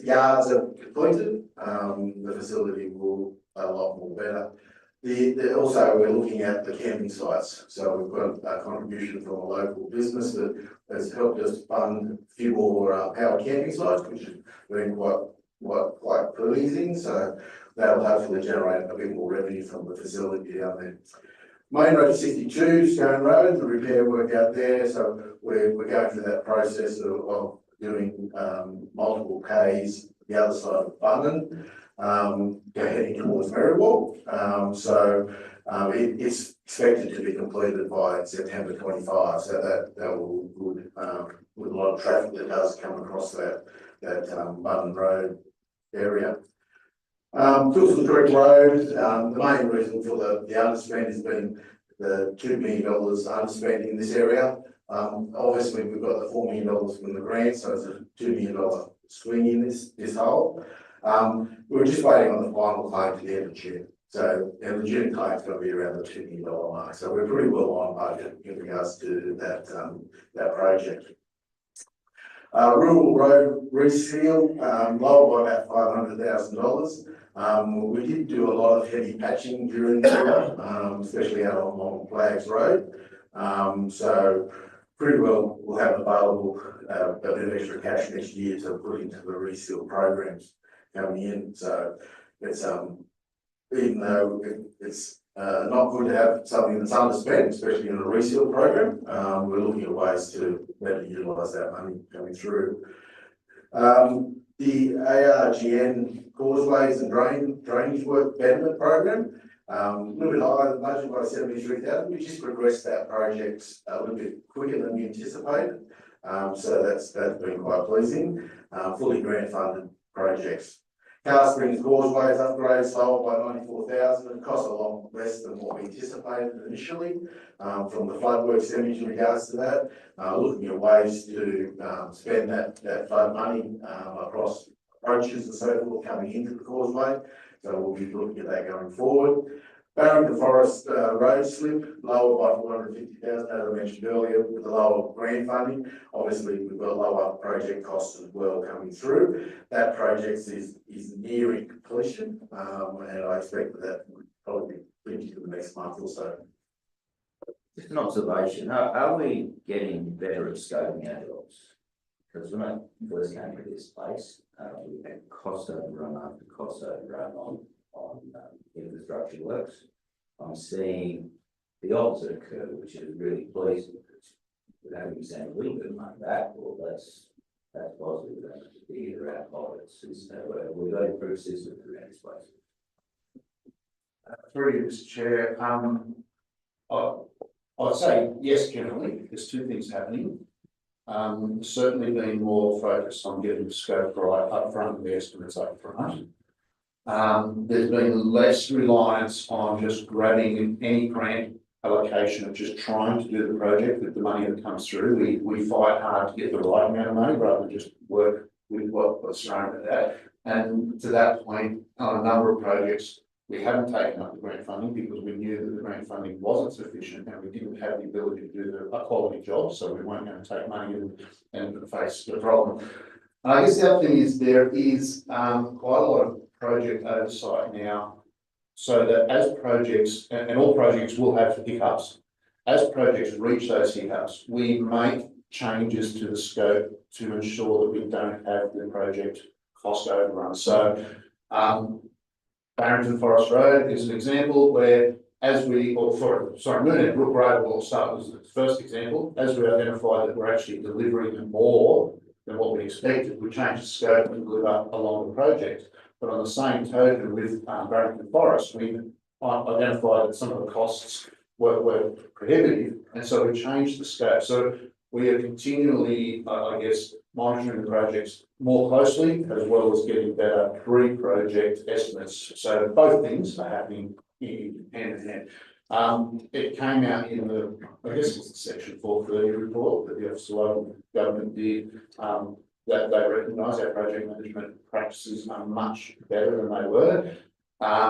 yards are completed, the facility will a lot more better. Also, we're looking at the camping sites. So we've got a contribution from a local business that has helped us fund a few more powered camping sites, which has been quite pleasing. So that'll hopefully generate a bit more revenue from the facility down there. Main Road 62, Stone Road, the repair work out there. So we're going through that process of doing multiple Ks the other side of Bunnan, heading towards Marywall. It's expected to be completed by September 25. So that will be good, with a lot of traffic that does come across that Bunnan Road area. Pilston Creek Road, the main reason for the underspend has been the $2 million underspend in this area. Obviously we've got the $4 million from the grant, so it's a $2 million swing in this hole. We're just waiting on the final claim to the end of June. So the June claim is going to be around the $2 million mark. So we're pretty well on budget in regards to that project. Rural Road reseal, lower by about $500,000. We did do a lot of heavy patching during the year, especially out on Flags Road. So pretty well we'll have available a bit of extra cash next year to put into the reseal programs coming in. So it's even though it's not good to have something that's underspent, especially in a reseal program, we're looking at ways to better utilise that money coming through. The ARGN causeways and drainage work betterment program, a little bit higher than budget by 73,000. We just progressed that project a little bit quicker than we anticipated. So that's been quite pleasing. Fully grant funded projects. Car Springs causeways upgrades lower by 94,000. It cost a lot less than what we anticipated initially, from the flood works image in regards to that. Looking at ways to spend that flood money across approaches and so forth coming into the causeway. So we'll be looking at that going forward. Barrington Forest road slip, lower by 450,000, as I mentioned earlier, with the lower grant funding. Obviously, we've got lower project costs as well coming through. That project is nearing completion, and I expect that will probably be finished in the next month or so. Just an observation, are we getting better at scoping our jobs? Because when I first came to this place, we had cost overrun after cost overrun on infrastructure works. I'm seeing the opposite occur, which is really pleasing, because we're having to send a little bit of money back, or that's positive, to be either our pockets. We've got improved systems around this place. Through you, Mr. Chair, I'd say yes, generally. There's two things happening. Certainly been more focused on getting the scope right up front and the estimates up front. There's been less reliance on just grabbing any grant allocation of just trying to do the project with the money that comes through. We fight hard to get the right amount of money rather than just work with what's thrown at that. And to that point, on a number of projects, we haven't taken up the grant funding because we knew that the grant funding wasn't sufficient and we didn't have the ability to do a quality job, so we weren't going to take money and face the problem. And I guess the other thing is there is quite a lot of project oversight now, so that as projects, and all projects will have hiccups, as projects reach those hiccups, we make changes to the scope to ensure that we don't have the project cost overrun. So Barrington Forest Road is an example where, Moonhead Brook Road will start as the first example. As we identified that we're actually delivering more than what we expected, we changed the scope and deliver along the project. But on the same token, with Barrington Forest, we identified that some of the costs were prohibitive, and so we changed the scope. So we are continually, I guess, monitoring the projects more closely, as well as getting better pre-project estimates. So both things are happening hand in hand. It came out in the, I guess it's the section 430 report that the Office of Local Government did, that they recognise our project management practices are much better than they were.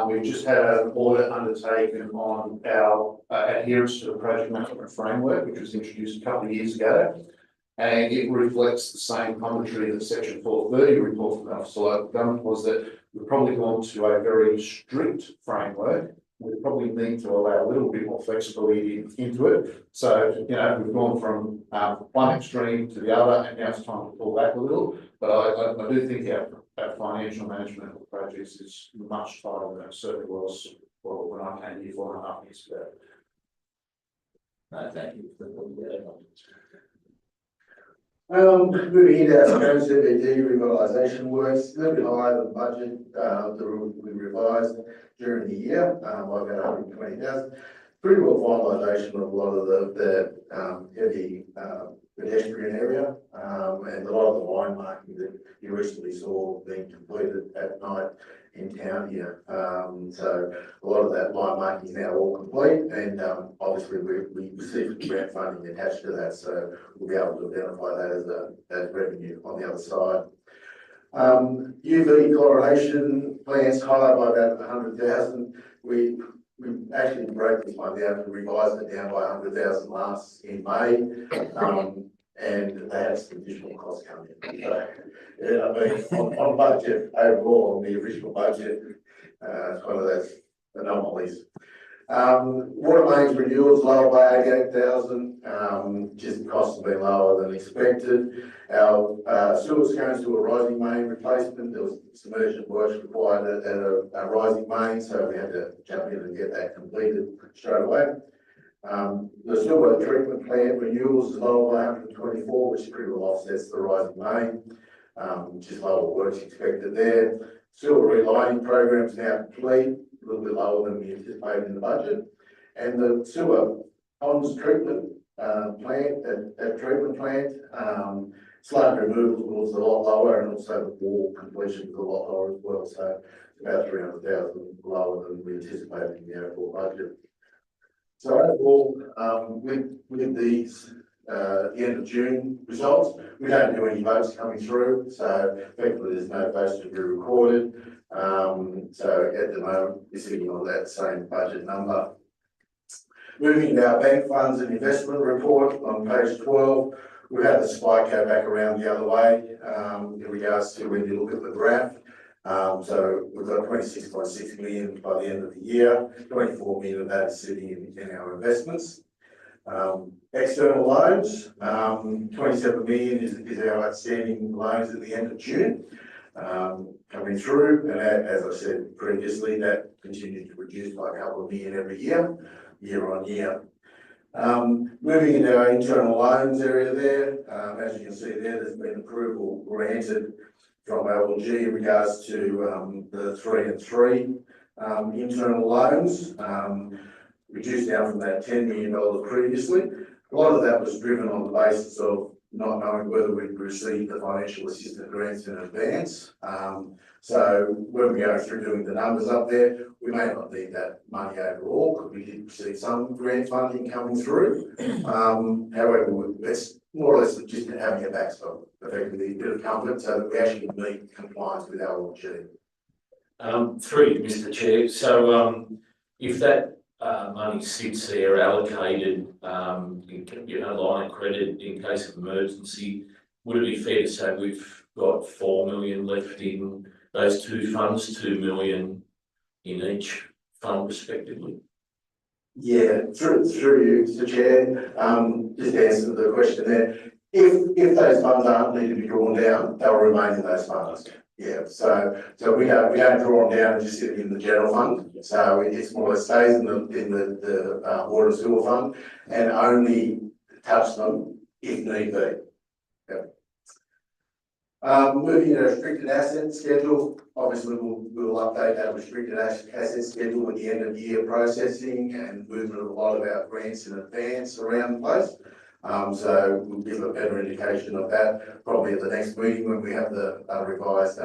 We've just had an audit undertaken on our adherence to the project management framework, which was introduced a couple of years ago. And it reflects the same commentary that section 430 report from the Office of Local Government was, that we've probably gone to a very strict framework. We probably need to allow a little bit more flexibility into it. So, you know, we've gone from one extreme to the other, and now it's time to pull back a little. But I do think our financial management of projects is much tighter than it certainly was when I came here 4.5 years ago. No, thank you. Moving into our CBD revitalisation works, a little bit higher than budget, that we revised during the year, by about 120,000. Pretty well finalisation of a lot of the heavy pedestrian area, and a lot of the line marking that you recently saw being completed at night in town here. So a lot of that line marking is now all complete, and obviously we received grant funding attached to that, so we'll be able to identify that as revenue on the other side. UV chlorination plants higher by about 100,000. We actually broke this one down and revised it down by 100,000 last in May, and they had some additional costs coming in. So, yeah, I mean, on budget overall, on the original budget, it's one of those anomalies. Water mains renewals lower by 88,000, just the costs have been lower than expected. Our sewers going to a rising main replacement. There was some urgent works required at a rising main, so we had to jump in and get that completed straight away. The sewer treatment plant renewals is lower by 124, which pretty well offsets the rising main, just lower works expected there. Sewer relining program is now complete, a little bit lower than we anticipated in the budget. And the sewer ponds treatment plant, at treatment plant, sludge removal was a lot lower, and also the wall completion was a lot lower as well. So it's about 300,000 lower than we anticipated in the overall budget. So overall, with these the end of June results, we don't do any votes coming through, so effectively there's no votes to be recorded. So at the moment, we're sitting on that same budget number. Moving to our bank funds and investment report on page 12, we've had the spike go back around the other way in regards to when you look at the graph. So we've got 26.6 million by the end of the year, 24 million of that is sitting in our investments. External loans, 27 million is our outstanding loans at the end of June. Coming through, and as I said previously, that continues to reduce by a couple of million every year, year on year. Moving into our internal loans area there, as you can see there's been approval granted from LG in regards to the 3 and 3 internal loans, reduced down from that $10 million previously. A lot of that was driven on the basis of not knowing whether we'd received the financial assistance grants in advance. So when we go through doing the numbers up there, we may not need that money overall, because we did receive some grant funding coming through. However, it's more or less just having a backstop, effectively a bit of comfort, so that we actually meet compliance with our LG. Through Mr. Chair, so if that money sits there allocated, line of credit in case of emergency, would it be fair to say we've got 4 million left in those two funds, 2 million in each fund respectively? Yeah, through you, Mr. Chair, just to answer the question there, if those funds aren't needed to be drawn down, they'll remain in those funds. Yeah, so we don't draw them down and just sit in the general fund. So it's more or less stays in the water and sewer fund, and only touch them if need be. Yeah. Moving to restricted asset schedule, obviously we'll update that restricted asset schedule at the end of year processing and movement of a lot of our grants in advance around the place. So we'll give a better indication of that probably at the next meeting when we have the revised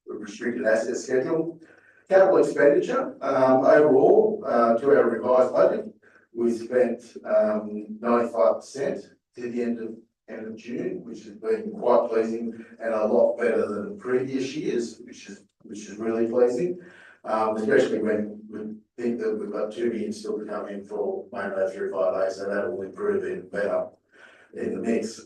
restricted asset schedule. Capital expenditure, overall, to our revised budget, we spent 95% to the end of June, which has been quite pleasing and a lot better than previous years, which is really pleasing. Especially when we think that we've got 2 million still to come in for Monday through Friday, so that will improve even better in the mix.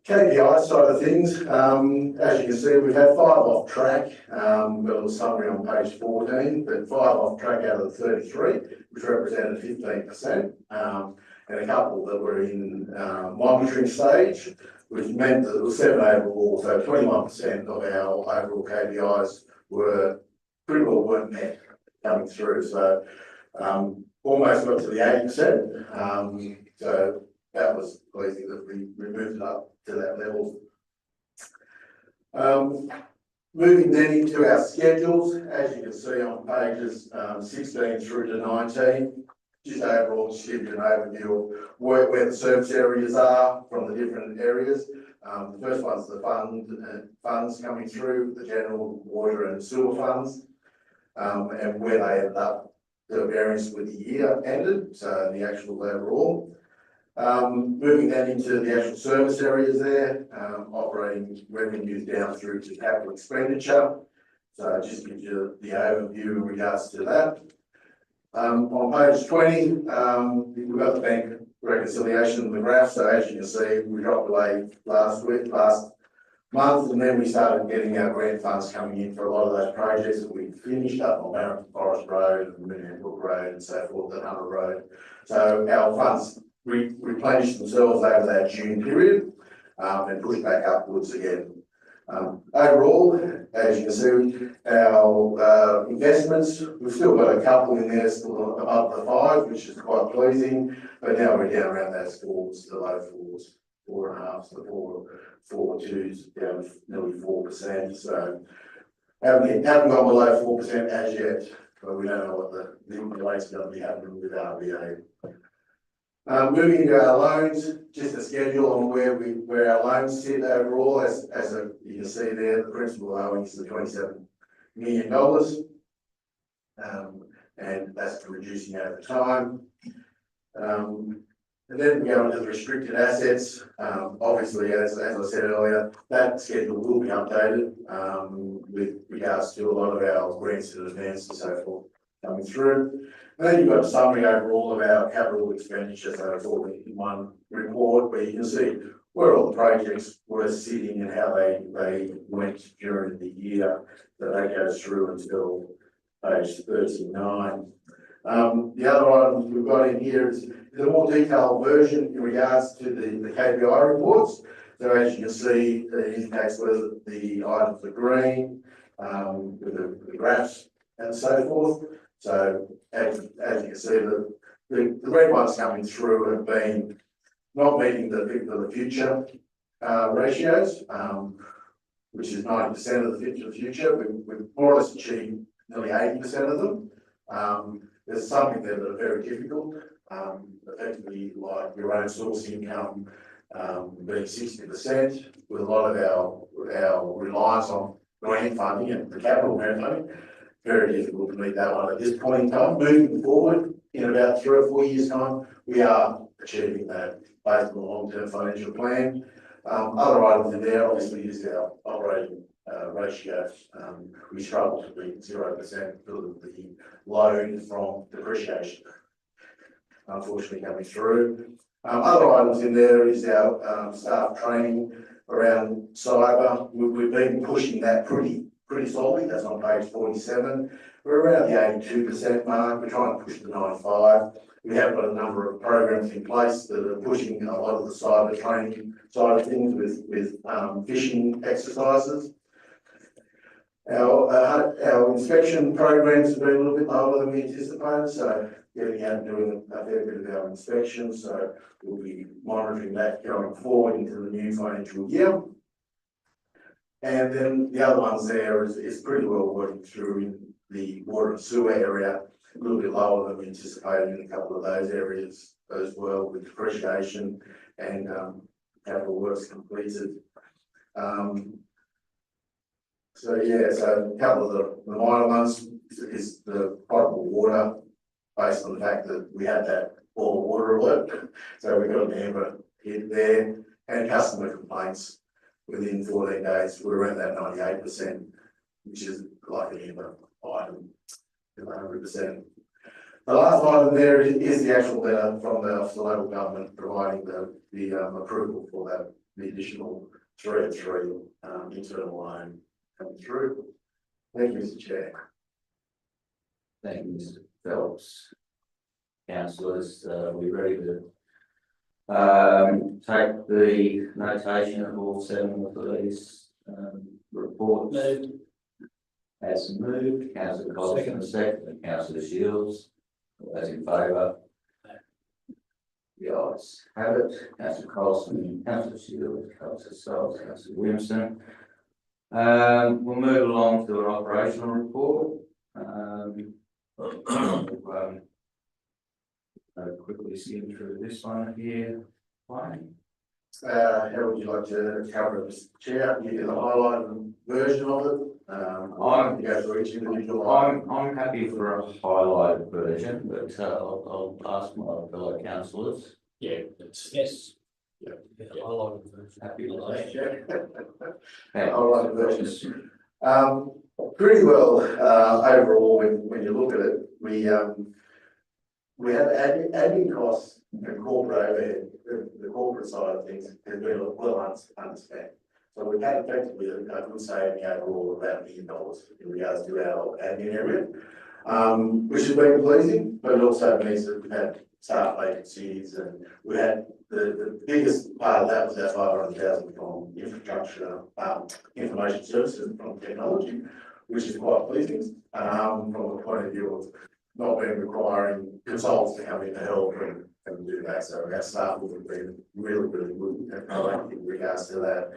KPI side of things, as you can see, we've had 5 off track, got a little summary on page 14, but 5 off track out of the 33, which represented 15%, and a couple that were in monitoring stage, which meant that it was 7 overall, so 21% of our overall KPIs were pretty well weren't met coming through, so almost got to the 80%, so that was pleasing that we moved it up to that level. Moving then into our schedules, as you can see on pages 16 through to 19, just overall just give you an overview of where the service areas are from the different areas. The first one's the funds coming through, the general water and sewer funds, and where they ended up, the variance with the year ended, so the actual overall. Moving then into the actual service areas there, operating revenues down through to capital expenditure. So it just gives you the overview in regards to that. On page 20, we've got the bank reconciliation of the graph. So as you can see, we dropped away last month, and then we started getting our grant funds coming in for a lot of those projects that we finished up on Marathon Forest Road and Million Brook Road and so forth, and Hunter Road. So our funds replenished themselves over that June period and pushed back upwards again. Overall, as you can see, our investments, we've still got a couple in there still above the 5, which is quite pleasing, but now we're down around those 4s, the low 4s, 4.5s, the 4.2s, down nearly 4%. So haven't gone below 4% as yet, but we don't know what the rate's going to be happening with RBA. Moving into our loans, just a schedule on where our loans sit overall, as you can see there, the principal owing is the $27 million, and that's reducing over time. And then we go into the restricted assets. Obviously, as I said earlier, that schedule will be updated with regards to a lot of our grants in advance and so forth coming through. And then you've got a summary overall of our capital expenditure, so it's all in one report where you can see where all the projects were sitting and how they went during the year. So that goes through until page 39. The other items we've got in here is a more detailed version in regards to the KPI reports. So as you can see, it indicates whether the items are green, with the graphs and so forth. So as you can see, the red ones coming through have been not meeting the fit for the future ratios, which is 90% of the fit for the future. We've more or less achieved nearly 80% of them. There's something there that are very difficult, effectively like your own source income being 60%, with a lot of our reliance on grant funding and the capital grant funding. Very difficult to meet that one at this point in time. Moving forward, in about 3 or 4 years' time, we are achieving that based on the long-term financial plan. Other items in there obviously is our operating ratio. We struggle to beat 0% because of the load from depreciation, unfortunately, coming through. Other items in there is our staff training around cyber. We've been pushing that pretty solidly. That's on page 47. We're around the 82% mark. We're trying to push the 95. We have got a number of programs in place that are pushing a lot of the cyber training side of things with phishing exercises. Our inspection programs have been a little bit lower than we anticipated, so getting out and doing a fair bit of our inspections. So we'll be monitoring that going forward into the new financial year. And then the other ones there is pretty well working through in the water and sewer area, a little bit lower than we anticipated in a couple of those areas as well, with depreciation and capital works completed. So yeah, so a couple of the minor ones is the potable water, based on the fact that we had that poor water alert. So we got an amber hit there, and customer complaints within 14 days, we were at that 98%, which is like an amber item, 100%. The last item there is the actual letter from the local government providing the approval for that, the additional 3 internal loan coming through. Thank you, Mr. Chair. Thank you, Mr. Phelps. Councillors, we ready to take the notation of all 7 of these reports? Moved. As moved, councillor Collison, second, and councillor Shields. All those in favour? The ayes have it. Councillor Collison, councillor Shields, councillor Stokes, councillor Williamson. We'll move along to an operational report. I'll quickly skim through this one here. Fine. How would you like to cover it, Mr. Chair? You get the highlighted version of it. You go through each individual item. I'm happy for a highlighted version, but I'll ask my fellow councillors. Yeah, that's, Yes. yeah. Happy with that? Highlighted versions. Pretty well, overall, when you look at it, we have admin costs and corporate overhead, the corporate side of things has been well underspent. So we've had effectively a good saving overall of about $1 million in regards to our admin area, which has been pleasing, but it also means that we've had staff vacancies, and we had the biggest part of that was our 500,000 from infrastructure, information services from technology, which is quite pleasing from the point of view of not being requiring consultants to come in to help and do that. So our staff have been really good and proactive in regards to that,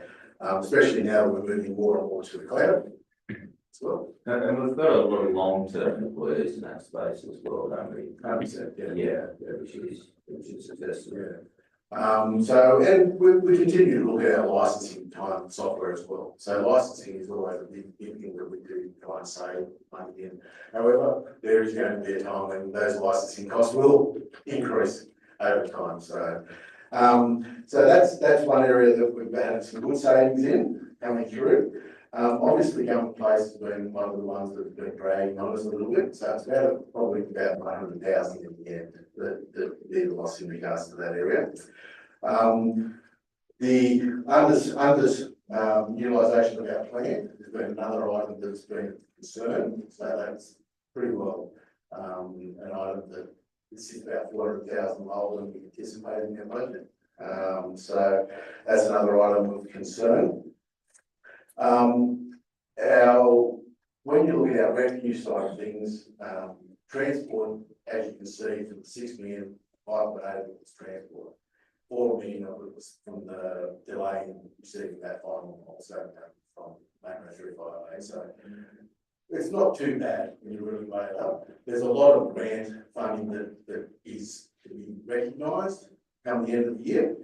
especially now that we're moving more and more to the cloud as well. And we've got a lot of long-term employees in that space as well, don't we? 100%, Yeah, which is suggested. Yeah. So, and we continue to look at our licensing time software as well. So licensing is always a big thing that we do try and save money in. However, there is going to be a time when those licensing costs will increase over time. So, so that's one area that we've had some good savings in coming through. Obviously, Government Place has been one of the ones that's been dragging on us a little bit. So it's probably about 100,000 in the end that we lost in regards to that area. The utilisation of our plant has been another item that's been a concern. So that's pretty well an item that is about 400,000 lower than we anticipated in our budget. So that's another item of concern. When you look at our revenue side of things, transport, as you can see, from the 6 million, 5.8 was transport. 4 million of it was from the delay in receiving that final also from Macro 358. So it's not too bad when you really weigh it up. There's a lot of grant funding that is to be recognised come the end of the year.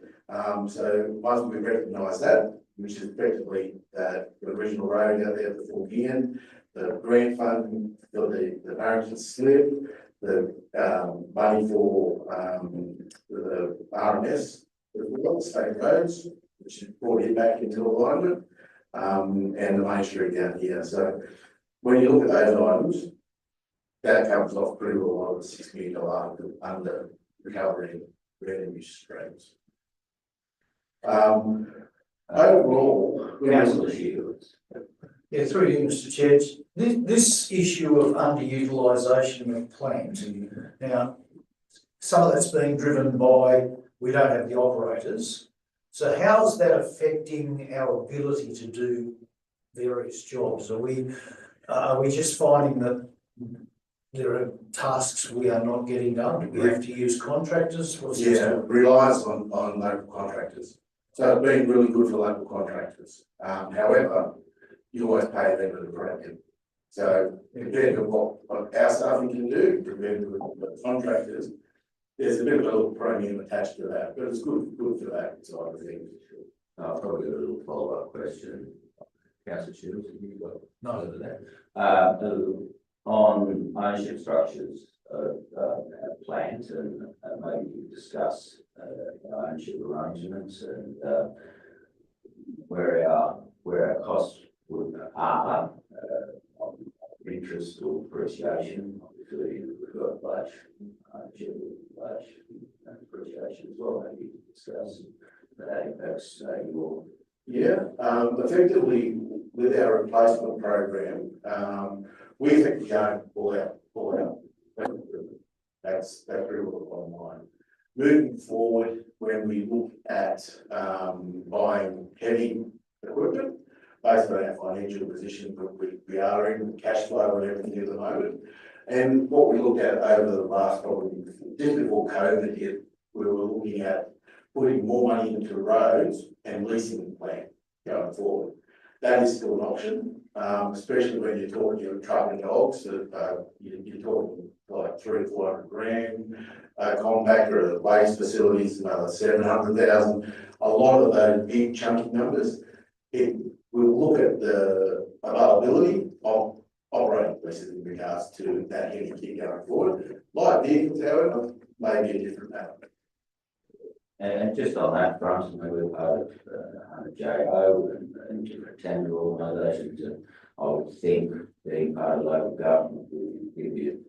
So once we recognise that, which is effectively the regional road out there at the Fort Gideon, the grant funding for the Barrington Slip, the money for the RMS, we've got the state roads, which is brought it back into alignment, and the Main Street down here. So when you look at those items, that comes off pretty well of the $6 million under recovery revenue streams. Overall, Councillor Shields. Yeah, through you, Mr. Chair. This issue of underutilisation of plant, now, some of that's being driven by we don't have the operators. So how's that affecting our ability to do various jobs? Are we just finding that there are tasks we are not getting done? Do we have to use contractors? Reliance on local contractors. So it's been really good for local contractors. However, you always pay them at a premium. So compared to what our staffing can do, compared to the contractors, there's a bit of a little premium attached to that, but it's good for that side of things. I've probably got a little follow-up question. Councillor Shields, have you got? No. Over there. On ownership structures of plant and maybe discuss ownership arrangements and where our costs are on interest or depreciation. Obviously, we've got large ownership, large depreciation as well. Maybe discuss that impacts your. Yeah, effectively with our replacement program, we effectively own all our. That's really what the bottom line. Moving forward, when we look at buying heavy equipment, based on our financial position, we are in cash flow and everything at the moment. And what we looked at over the last probably just before COVID hit, we were looking at putting more money into roads and leasing the plant going forward. That is still an option, especially when you're talking your truck and dogs that you're talking like 300 to 400 grand, compactor, waste facilities, another 700,000. A lot of those big chunky numbers. We'll look at the availability of operating leases in regards to that heavy kit going forward. Light vehicles, however, may be a different matter. And just on that front, I mean, we're part of JO and different tender organisations, and I would think being part of local government would give you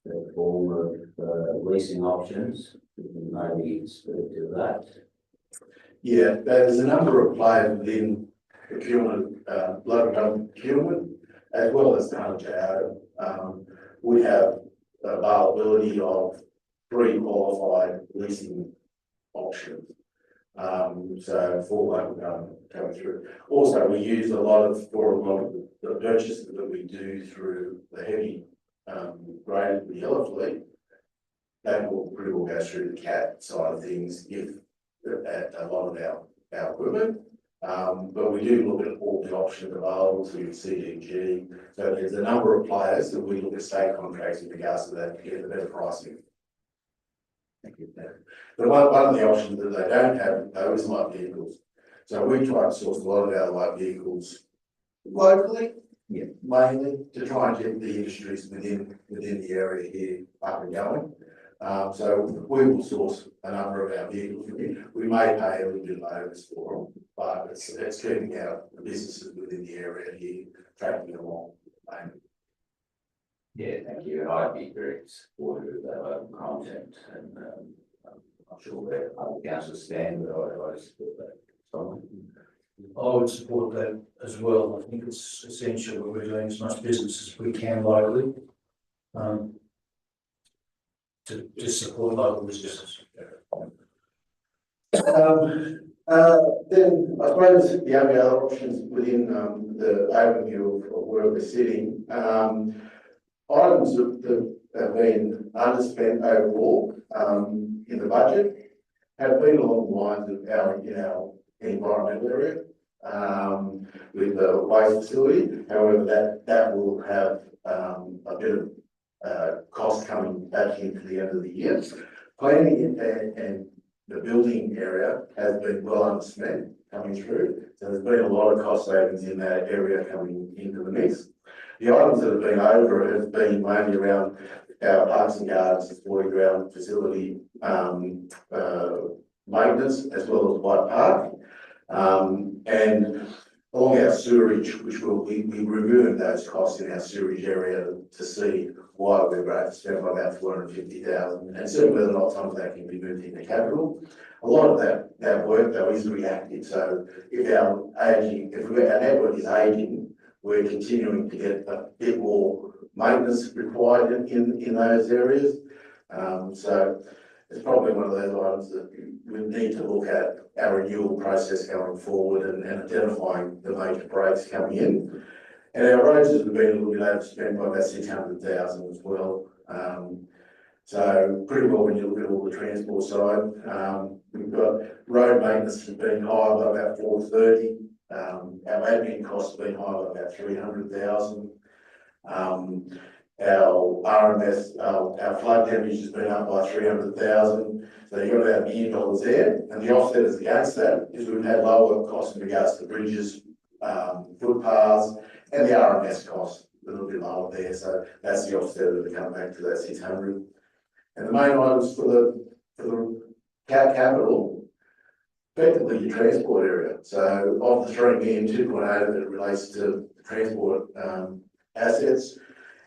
the form of leasing options. Maybe speak to that. Yeah, there's a number of players within procurement, local government procurement, as well as JO. We have availability of pre-qualified leasing options. So for local government coming through. Also, we use a lot of the purchases that we do through the heavy graded the yellow fleet. That will pretty well go through the CAT side of things if at a lot of our equipment. But we do look at all the options available to CDG. So there's a number of players that we look at state contracts in regards to that to get the better pricing. Thank you. But one of the options that they don't have though is light vehicles. So we try to source a lot of our light vehicles locally, mainly to try and get the industries within the area here up and going. So we will source a number of our vehicles. We may pay a little bit loads for them, but it's keeping our businesses within the area here, tracking along. Yeah, thank you. And I'd be very supportive of that open content, and I'm not sure where other councils stand, but I support that. I would support that as well. I think it's essential that we're doing as much business as we can locally to support local businesses. Then I suppose the other options within the overview of where we're sitting, items that have been underspent overall in the budget have been along the lines of our environmental area with the waste facility. However, that will have a bit of cost coming back into the end of the year. Planning and the building area has been well underspent coming through. So there's been a lot of cost savings in that area coming into the mix. The items that have been over has been mainly around our parks and gardens, sporting ground facility, maintenance, as well as White Park. And along our sewerage, which we removed those costs in our sewerage area to see why we're going to spend about 450,000 and see whether or not some of that can be moved into capital. A lot of that work though is reactive. So if our network is aging, we're continuing to get a bit more maintenance required in those areas. So it's probably one of those items that we need to look at our renewal process going forward and identifying the major breaks coming in. And our roads have been a little bit overspent by about 600,000 as well. So pretty well when you look at all the transport side, we've got road maintenance has been higher by about 430. Our admin costs have been high by about 300,000. Our RMS, our flood damage has been up by 300,000. So you've got about $1 million there, and the offsetters against that is we've had lower costs in regards to bridges, footpaths, and the RMS costs a little bit lower there. So that's the offsetter to come back to that 600. And the main items for the capital, effectively your transport area. So of the 3 million, 2.8 of it relates to transport assets.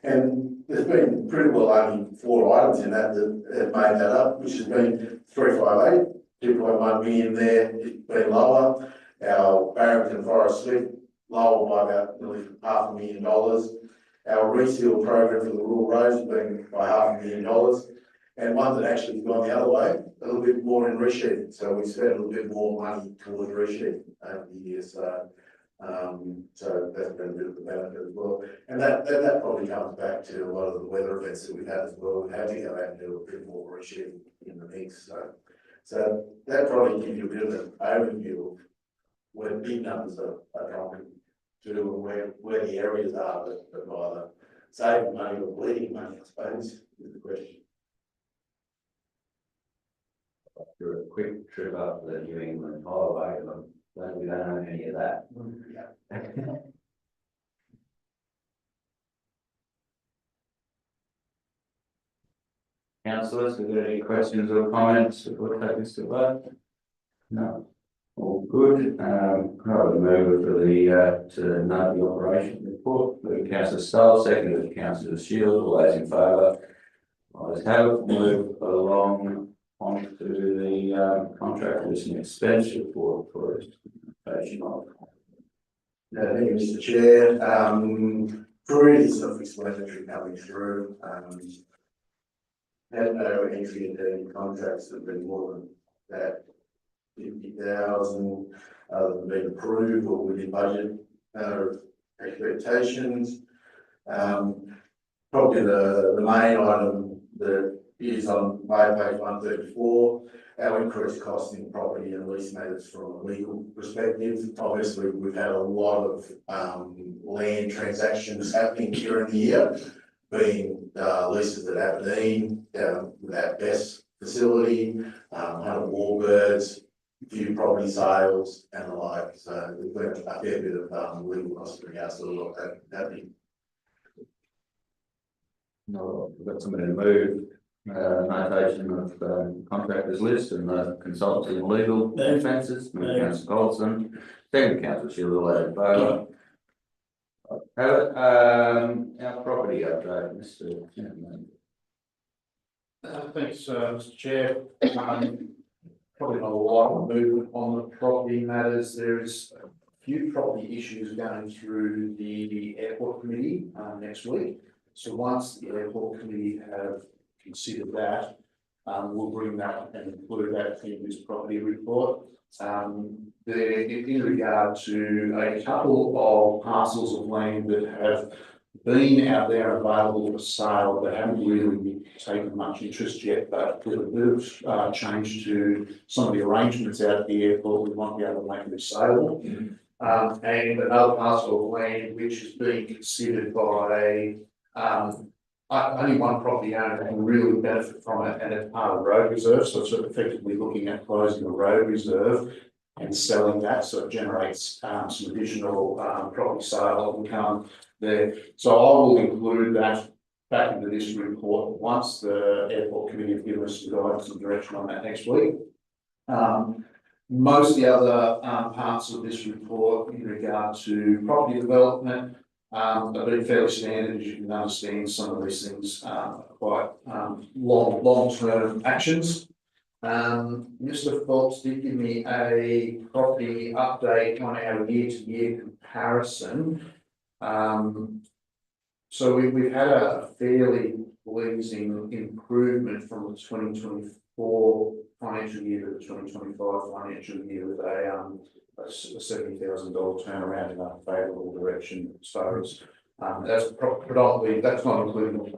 And there's been pretty well only 4 items in that have made that up, which has been 358, 2.1 million there, it's been lower. Our Barrington Forest Slip lower by about nearly $500,000. Our reseal program for the rural roads has been by $500,000. And one that actually has gone the other way, a little bit more in reshed. So we spent a little bit more money towards reshed over the years. So that's been a bit of a benefit as well. And that probably comes back to a lot of the weather events that we've had as well. We've had to go out and do a bit more reshed in the mix. So that probably gives you a bit of an overview of where big numbers are dropping to and where the areas are that either saving money or bleeding money, I suppose, is the question. After a quick trip up the New England Highway, I'm glad we don't have any of that. Yeah. Councillors, have you got any questions or comments before taking this to vote? No. All good. I would move for to note the operation report. Councillor Stull, seconded Councillor Shield, all those in favour. Ayes have it. Move along on to the contractors and expense report for presentation of. Thank you, Mr. Chair. Pretty self-explanatory coming through. Had no entry into any contracts that have been more than that 50,000 than been approved or within budget expectations. Probably the main item that is on page 134, our increased costs in property and lease matters from a legal perspective. Obviously, we've had a lot of land transactions happening during the year, being leases at Aberdeen, with that best facility, Hunter Warbirds, a few property sales and the like. So we've got a fair bit of legal costs in regards to a lot of that happening. No, we've got somebody to move notation of contractors list and the consultancy and legal expenses. Councillor Colson, second Councillor Shield, all those in favour. Have it. Our property update, Mr. Chairman. Thanks, Mr. Chair. Probably not a lot of movement on the property matters. There is a few property issues going through the airport committee next week. So once the airport committee have considered that, we'll bring that and include that in this property report. In regard to a couple of parcels of land that have been out there available for sale, but haven't really taken much interest yet, but with a bit of change to some of the arrangements out at the airport, we might be able to make it saleable. And another parcel of land which is being considered by only one property owner that can really benefit from it, and it's part of the road reserve. So it's effectively looking at closing the road reserve and selling that, so it generates some additional property sale income there. So I will include that back into this report once the airport committee have given us some guidance and direction on that next week. Most of the other parts of this report in regard to property development have been fairly standard. As you can understand, some of these things are quite long-term actions. Mr. Phelps did give me a property update on our year-to-year comparison. So we've had a fairly pleasing improvement from the 2024 financial year to the 2025 financial year with a $70,000 turnaround in a favourable direction as far as That's predominantly, that's not including,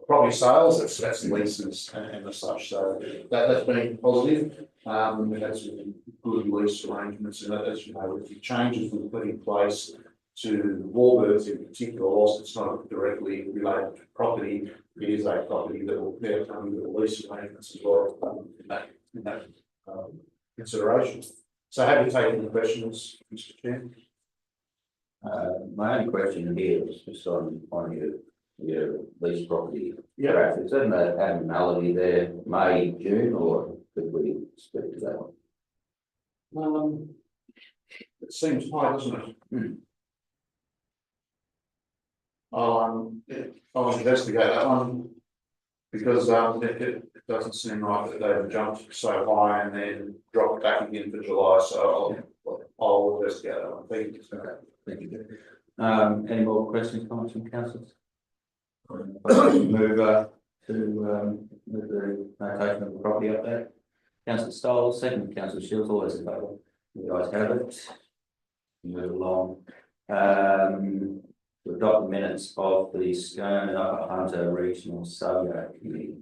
property sales, that's leases and as such, so that's been positive. We've had some good lease arrangements, and as you know, with the changes we've put in place to Warbirds in particular, whilst it's not directly related to property, it is a property that will be coming with lease arrangements as well, in that consideration. So happy to take any questions, Mr. Chair. My only question here is just on your lease property. Yeah. graph. Is that an abnormality there, May, June, or could we speak to that one? It seems high, doesn't it? I'll investigate that one, because it doesn't seem right that they've jumped so high and then dropped back again for July, so I'll investigate that one. Thank you. Thank you. Any more questions, comments from councillors? Move to move the notation of the property update. Councillor Stoll, second. Councillor Shields, all those in favour? You guys have it. Move along. To adopt the minutes of the Scone and Upper Hunter Regional Sub-Unit Committee.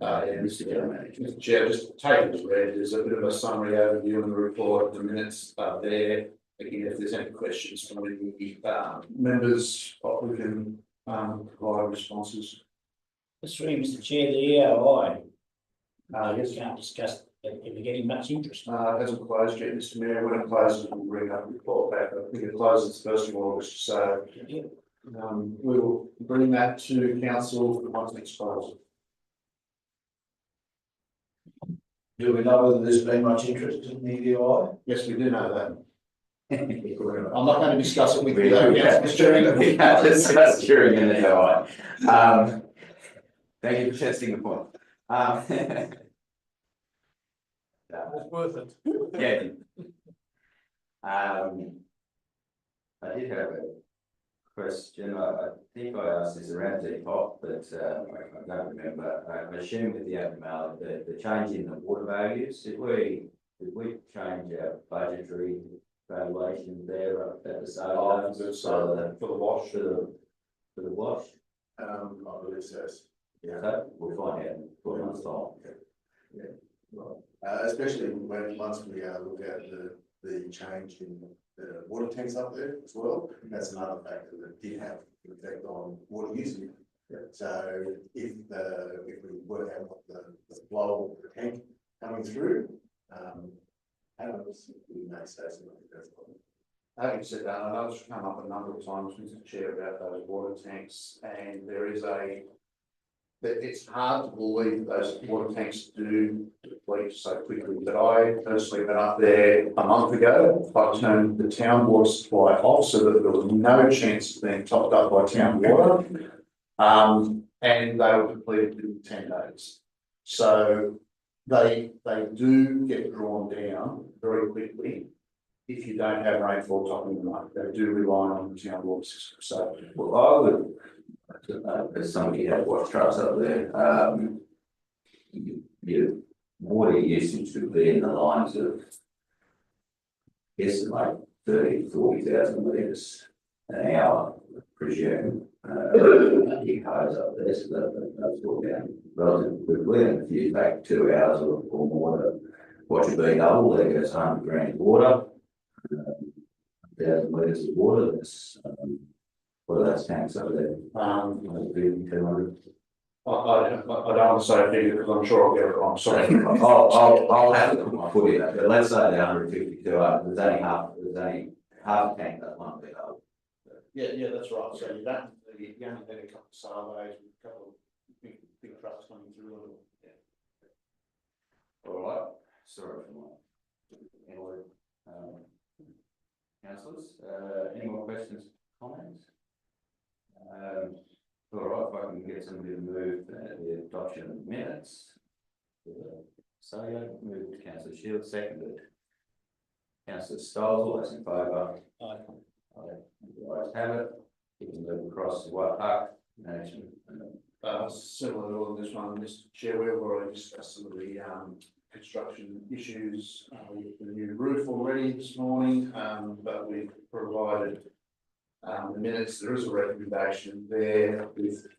Mr. General Manager. Mr. Chair, just take it as read, there's a bit of a summary overview in the report, the minutes are there. Again, if there's any questions from the members, we can provide responses. Through Mr. Chair, the EOI, Yes. can't discuss, if we're getting much interest. It hasn't closed yet, Mr. Mayor. When it closes, we'll bring up the report back. I think it closes 1st of August, so Yeah. we will bring that to council once it's closed. Do we know whether there's been much interest in the EDI? Yes, we do know that. I'm not going to discuss it with you. We have discussed during the EOI. Thank you for testing the point. It's worth it. Yeah. I did have a question. I think I asked this around Depop, but I don't remember. I assume with the abnormality, the change in the water values, did we change our budgetary valuation there at the start? For the wash. For the wash? I believe so. Yeah. So we'll find out in 4 months' time. Especially when, once we look at the change in the water tanks up there as well, that's another factor that did have an effect on water usage. So if we work out what the flow of the tank coming through, we may say something that's probably. Having said that, I know it's come up a number of times, Mr. Chair, about those water tanks, and it's hard to believe those water tanks do deplete so quickly, but I personally went up there a month ago. I turned the town water supply off so that there was no chance of being topped up by town water. And they were depleted in 10 days. So they do get drawn down very quickly if you don't have rainfall topping them up. They do rely on the town water system. So Well, I would, as somebody who had water trucks up there, your water usage would be in the lines of, estimate 30,000-40,000 litres an hour, I presume. He goes up there, so that's all down relatively quickly, and if you take 2 hours or more to watch it be double, there goes 100 grand water. 1,000 litres of water, that's what are those tanks over there? 200. I don't want to say a figure because I'm sure I'll get it wrong. Sorry. I'll have to put my foot in it, but let's say they're 150 to there's only half a tank that one bit old. Yeah, that's right. So you only need a couple of surveys with a couple of big trucks coming through. All right, sorry for my anyway. Councillors, any more questions, comments? All right, if I can get somebody to move the adoption of minutes. So move to Councillor Shields, seconded. Councillor Stoll, all those in favour? Aye. You guys have it. You can move across to White Park management. Similar to this one, Mr. Chair, we've already discussed some of the construction issues with the new roof already this morning, but we've provided The minutes, there is a recommendation there,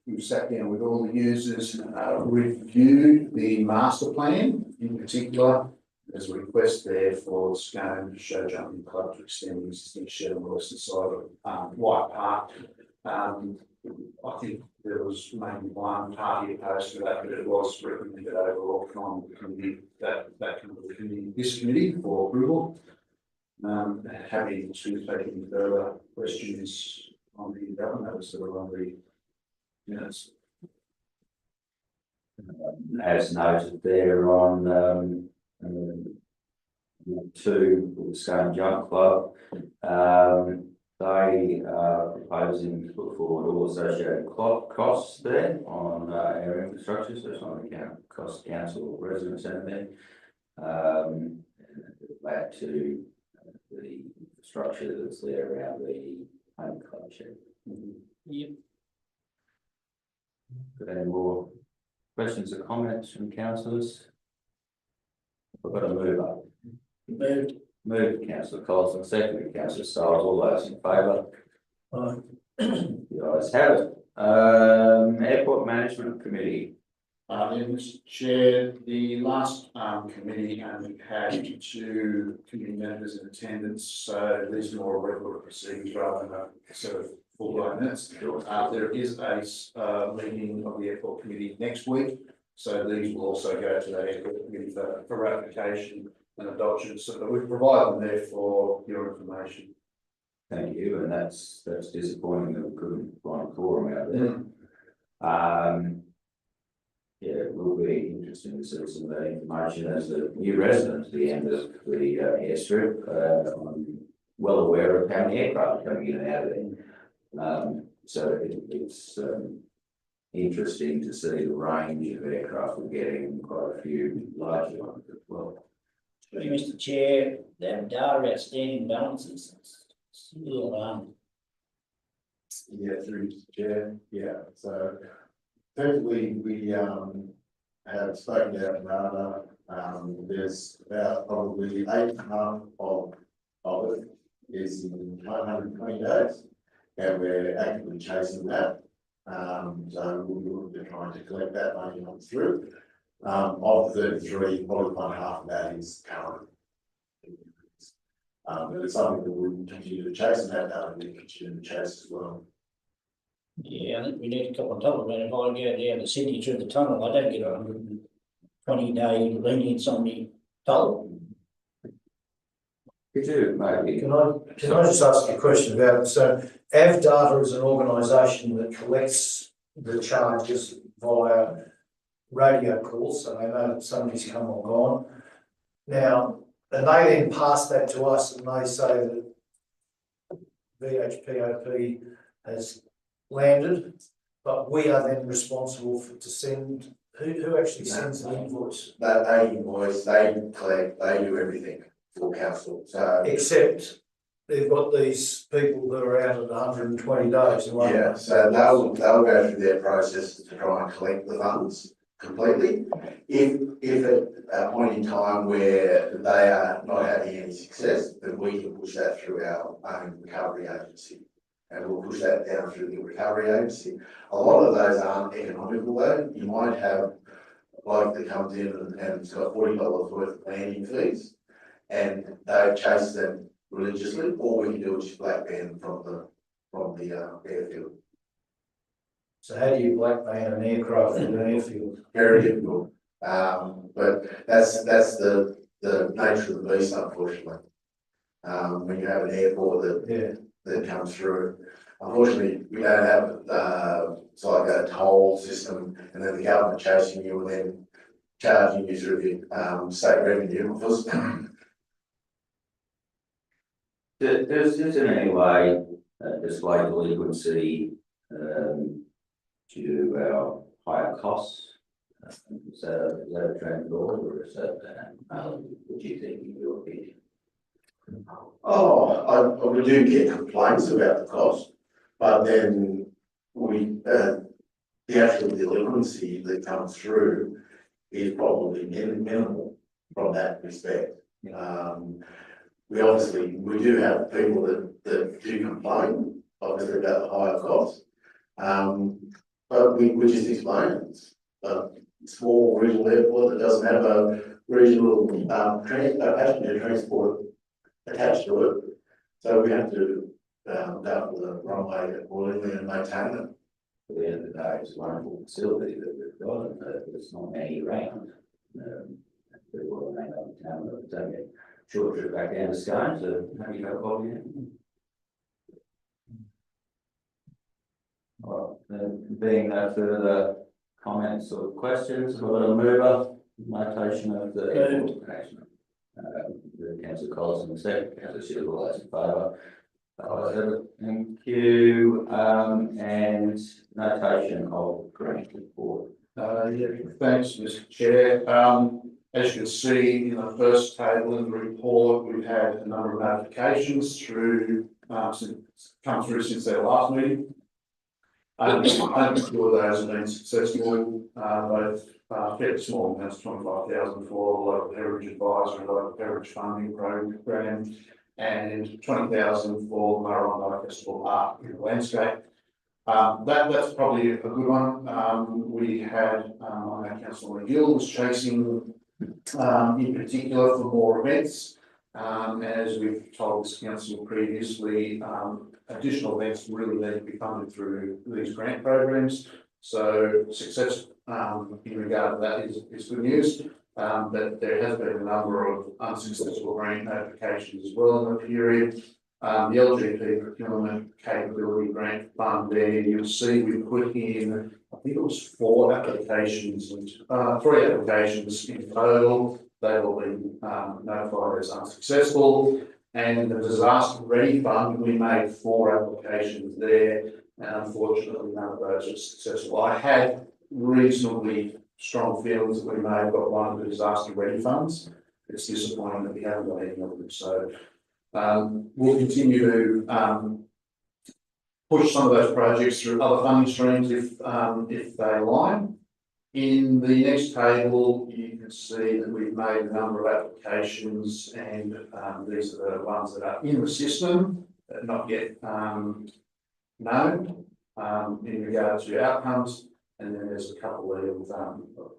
we've sat down with all the users, reviewed the master plan in particular. There's a request there for Scone Show Jumping Club to extend the existing shed on the western side of White Park. I think there was maybe one party opposed to that, but it was recommended overall from the committee this committee for approval. Happy to take any further questions on the governance that are on the minutes. As noted there on two, the Scone Jump Club, they are proposing to put forward all associated costs there on our infrastructure, so it's not an account cost council residents anything. Back to the structure that's there around the home club shed. Yep. Got any more questions or comments from councillors? We've got a move up. Moved councillor Colson, seconded councillor Stiles, all those in favour? The ayes have it. Airport Management Committee. Mr. Chair, the last committee only had two committee members in attendance, so these are more regular proceedings rather than a sort of full-blown minutes. There is a meeting of the airport committee next week, so these will also go to the airport committee for ratification and adoption, so that we provide them there for your information. Thank you, and that's disappointing that we couldn't find a quorum out there. Yeah, it will be interesting to see some of that information as a new resident at the end of the airstrip. I'm well aware of how many aircraft are coming in and out of there. So it's interesting to see the range of aircraft we're getting, quite a few larger ones as well. Mr. Chair, that data outstanding balances, still, Yeah, through the chair, yeah, so effectively, we have spoken out data, there's about probably 8.5 of it is in 120 days, and we're actively chasing that. So we'll be trying to collect that money on through. Of the 33, probably about half of that is current. But it's something that we continue to chase, and that data we continue to chase as well. yeah, I think we need a couple of dollars, but if I go down to Sydney through the tunnel, I don't get 120-day lenience on me toll. Could you maybe? Can I just ask you a question about it? So Avdata is an organisation that collects the charges via radio calls, so they know that somebody's come or gone. Now, and they then pass that to us and they say that VHPOP has landed, but we are then responsible to send, who actually sends the invoice? They invoice, they collect, they do everything for council, so. Except they've got these people that are out at 120 days. Yeah, so they'll go through their process to try and collect the funds completely. If at a point in time where they are not having any success, then we can push that through our own recovery agency. And we'll push that down through the recovery agency. A lot of those aren't economical though. You might have a bloke that comes in and has got $40 worth of landing fees, and they chase them religiously. All we can do is just black ban from the airfield. So how do you black ban an aircraft in an airfield? Very difficult. But that's the nature of the beast, unfortunately. When you have an airport that comes through, unfortunately, we don't have it's like a toll system, and then the government chasing you and then charging you through the state revenue. Does this in any way display delinquency due to our higher costs? Is that a trend forward, or is that what do you think in your opinion? We do get complaints about the cost, but then the actual delinquency that comes through is probably minimal from that respect. We do have people that do complain, obviously about the higher cost. But we just explained, a small regional airport that doesn't have a regional, passenger transport attached to it. So we have to, double the runway accordingly and maintain it. At the end of the day, it's a wonderful facility that we've got, and it's not many around. Pretty well named up in town, but take a short trip back down to Scone to have you go Bobby. All right, being no further comments or questions, we've got a mover, notation of the application. Councillor Collins and the second, Councillor Shield, all those in favour. Thank you, and notation of grant report. Yeah, thanks, Mr. Chair. As you can see in the first table in the report, we've had a number of notifications through, come through since their last meeting. Only two of those have been successful, both fairly small amounts, 25,000 for the local heritage advisor and local heritage funding program, and 20,000 for the Murrurundi Festival Art in the Landscape. That's probably a good one. We had, I know Councillor Gill was chasing, in particular for more events. As we've told this council previously, additional events really need to be funded through these grant programs. So success in regard to that is good news. But there has been a number of unsuccessful grant applications as well in the period. The LGP procurement capability grant fund there, you'll see we put in, I think it was 4 applications and 3 applications in total. They've all been notified as unsuccessful. And the disaster ready fund, we made 4 applications there, and unfortunately none of those were successful. I had reasonably strong feelings that we may have got one of the disaster ready funds. It's disappointing that we haven't got any of them. So we'll continue to push some of those projects through other funding streams if they align. In the next table, you can see that we've made a number of applications, and these are the ones that are in the system, but not yet known in regard to outcomes. And then there's a couple of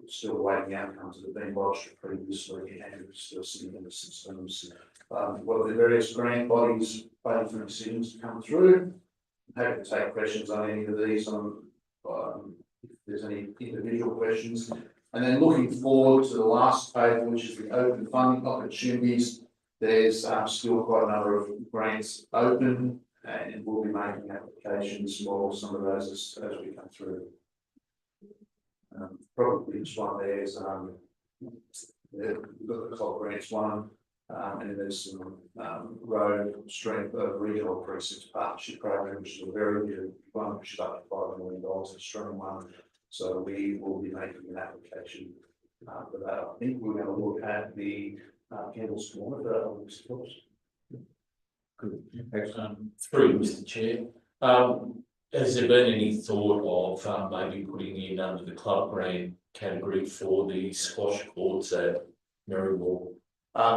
still awaiting outcomes that have been lodged previously and still sitting in the systems. Well, the various grant bodies waiting for decisions to come through. I'm happy to take questions on any of these if there's any individual questions. And then looking forward to the last table, which is the open funding opportunities, there's still quite a number of grants open, and we'll be making applications for some of those as we come through. Probably each one there is we've got the COG grants one, and there's some road stream regional precincts partnership program, which is a very good one, which is up to $5 million, a strong one. So we will be making an application for that. I think we're going to look at the Campbell's Corner for that one. Good. Through Mr. Chair. Has there been any thought of maybe putting in under the club grant category for the squash courts at Merriwell?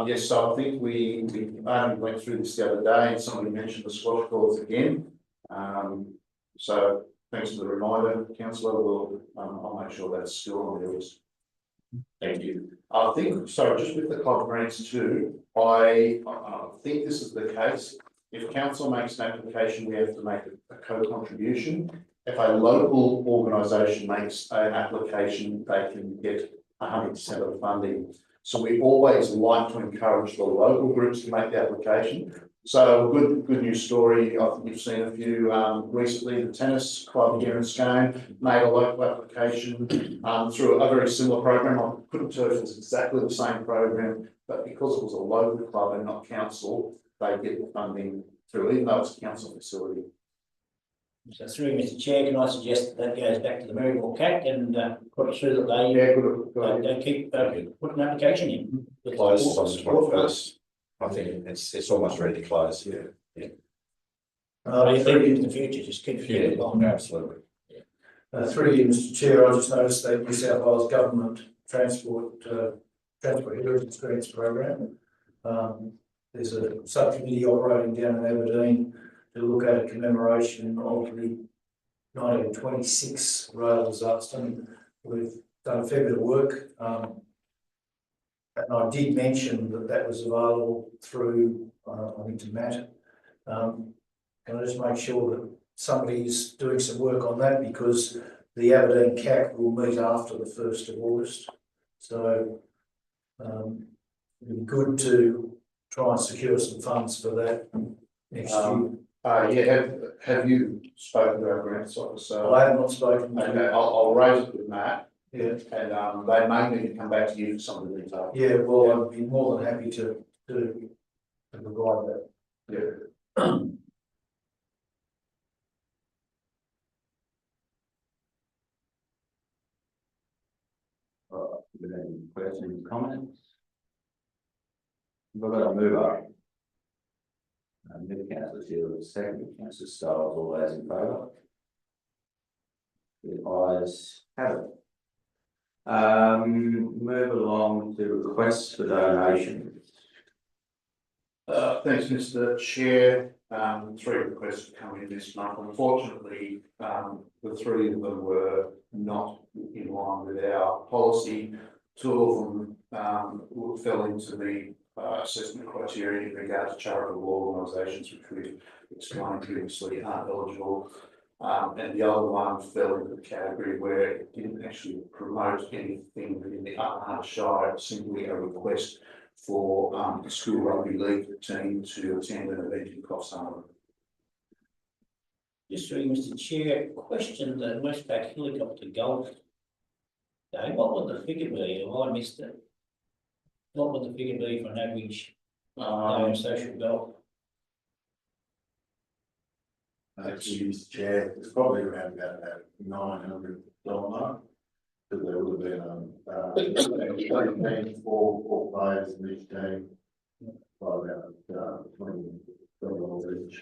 Yes, so I think we only went through this the other day, and somebody mentioned the squash courts again. So thanks for the reminder, councillor. I'll make sure that's still on the list. Thank you. I think, sorry, just with the club grants too, I think this is the case. If council makes an application, we have to make a co-contribution. If a local organisation makes an application, they can get 100% of the funding. So we always like to encourage the local groups to make the application. So good news story. I think you've seen a few recently. The tennis club here in Scone made a local application through a very similar program. I couldn't tell if it was exactly the same program, but because it was a local club and not council, they get the funding through, even though it's a council facility. So through Mr. Chair, can I suggest that goes back to the Merriwell CAC and put it through that they, Yeah, good. they keep put an application in. Close on the 21st. I think it's almost ready to close. Yeah. I think in the future, just keep it along. Absolutely. Through you, Mr. Chair, I just noticed that New South Wales Government Transport Heritage Grants Program. There's a subcommittee operating down in Aberdeen to look at a commemoration of the 1926 rail disaster. We've done a fair bit of work. And I did mention that that was available through, I think, to Matt. Can I just make sure that somebody is doing some work on that, because the Aberdeen CAC will meet after the 1st of August. So it'd be good to try and secure some funds for that next year. Yeah, have you spoken to our grants officer? I have not spoken to Okay, I'll raise it with Matt, Yeah, and they may need to come back to you for some of the detail. yeah, well, I'd be more than happy to provide that. Yeah. Any questions, comments? We've got a mover. Move councillor Shield, second, councillor Stiles, all those in favour? The ayes have it. Move along to requests for donations. Thanks, Mr. Chair. 3 requests have come in this month. Unfortunately, the 3 of them were not in line with our policy. 2 of them fell into the assessment criteria in regard to charitable organisations, which we've explained previously aren't eligible. And the other one fell into the category where it didn't actually promote anything within the Upper Hutt Shire, simply a request for the school rugby league team to attend an event in Coffs Harbour. Just through Mr. Chair, question the Westpac helicopter golf day, what would the figure be? Have I missed it? What would the figure be for an average day of social golf? Actually, Mr. Chair, it's probably around about that $900 mark. Because there would have been four players in each team by about $20 each.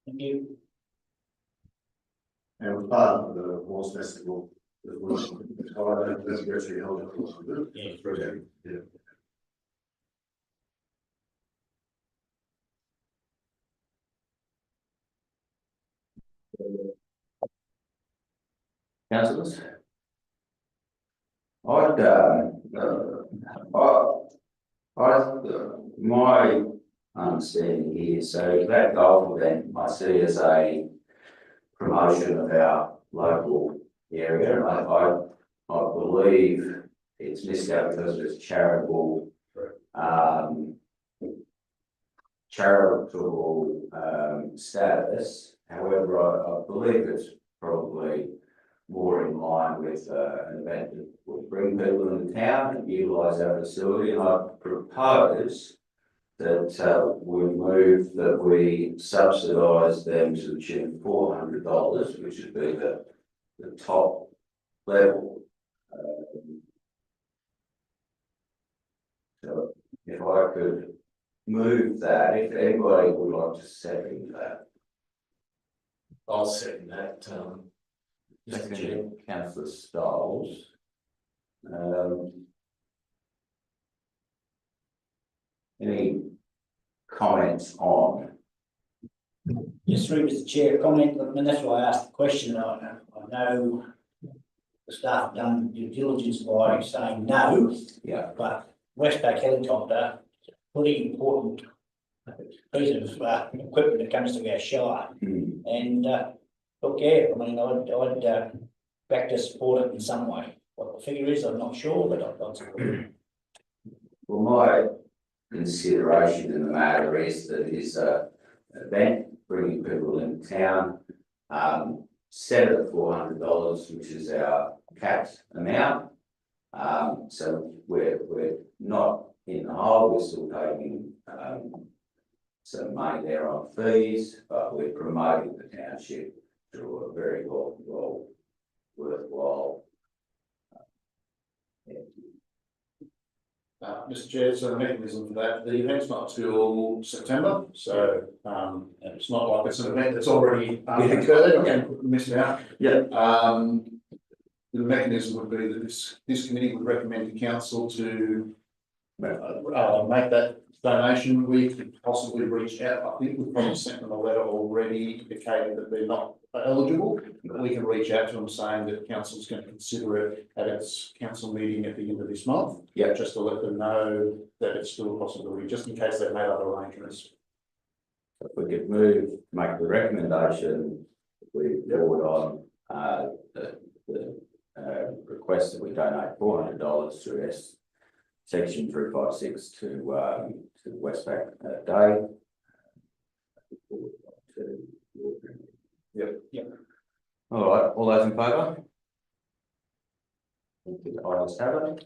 Thank you. And it was part of the horse festival as well. That's actually held up. Yeah. Yeah. Councillors? My understanding here, so that golf event I see as a promotion of our local area. I believe it's missed out because of its charitable status. However, I believe it's probably more in line with an event that will bring people into town and utilise our facility. And I propose that we subsidise them to the tune of $400, which would be the top level. So if I could move that, if anybody would like to second that. I'll second that, Mr. Chair. Councillor Stiles. Any comments on? Just through Mr. Chair, comment, and that's why I asked the question. I know the staff have done due diligence by saying no. Yeah. But Westpac helicopter, pretty important piece of equipment that comes to our shire. And look, yeah, I mean, I'd back to support it in some way. What the figure is, I'm not sure, but I'd support it. Well, my consideration in the matter is that it is an event bringing people into town, set at $400, which is our capped amount. So we're not in the hole, we're still taking some money there on fees, but we're promoting the township through a very worthwhile. Mr. Chair, so the mechanism for that, the event's not till September, so it's not like it's an event that's already occurred and missed out. Yeah. The mechanism would be that this committee would recommend to council to make that donation, we could possibly reach out. I think we've probably sent them a letter already indicating that they're not eligible, but we can reach out to them saying that council's going to consider it at its council meeting at the end of this month. Yeah. Just to let them know that it's still a possibility, just in case they've made other arrangements. If we could move, make the recommendation, we forward on, the request that we donate $400 through section 356 to Westpac Day. Yep. All right, all those in favour? Ayes have it.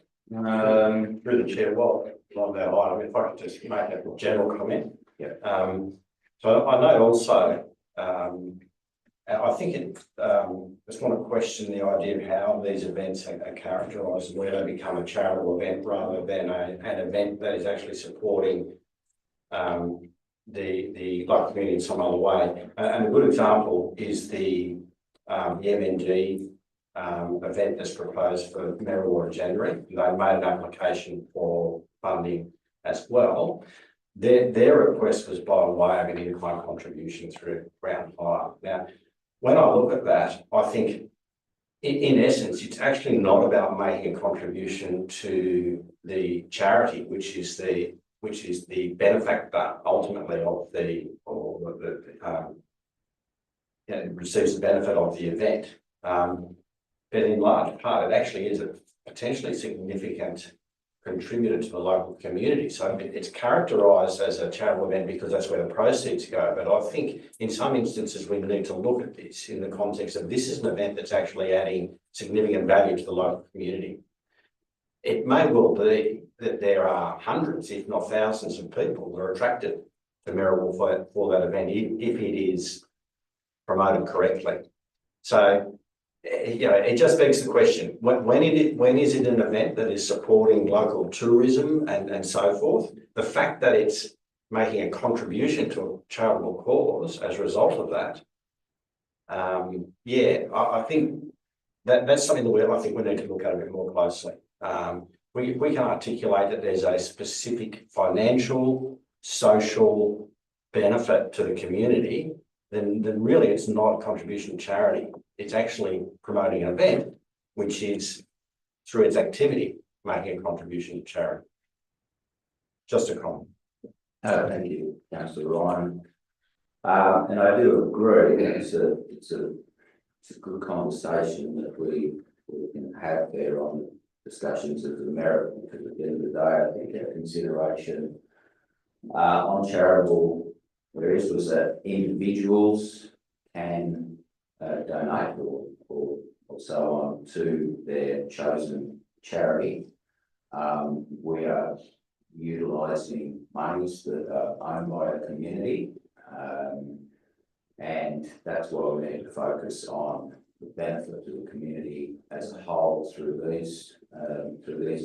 Through the chair, well, on that item, if I could just make a general comment. Yeah. So I know also, I think just want to question the idea of how these events are characterised and where they become a charitable event rather than an event that is actually supporting the local community in some other way. And a good example is the MNG event that's proposed for Merriwa in January. They made an application for funding as well. Their request was by way of an in-kind contribution through Round Hire. Now, when I look at that, I think in essence, it's actually not about making a contribution to the charity, which is the benefactor ultimately of receives the benefit of the event. But in large part, it actually is a potentially significant contributor to the local community. So it's characterised as a charitable event because that's where the proceeds go. But I think in some instances, we need to look at this in the context of this is an event that's actually adding significant value to the local community. It may well be that there are hundreds, if not thousands of people that are attracted to Merriwa for that event if it is promoted correctly. So, it just begs the question, when is it an event that is supporting local tourism and so forth? The fact that it's making a contribution to a charitable cause as a result of that, I think that's something that I think we need to look at a bit more closely. We can articulate that there's a specific financial, social benefit to the community, then really it's not a contribution to charity. It's actually promoting an event, which is through its activity, making a contribution to charity. Just a comment. Thank you, Councillor Ryan. And I do agree, it's a good conversation that we can have there on discussions of the merit, because at the end of the day, I think our consideration on charitable areas was that individuals can donate or so on to their chosen charity. We are utilising monies that are owned by a community, and that's why we need to focus on the benefit to the community as a whole through these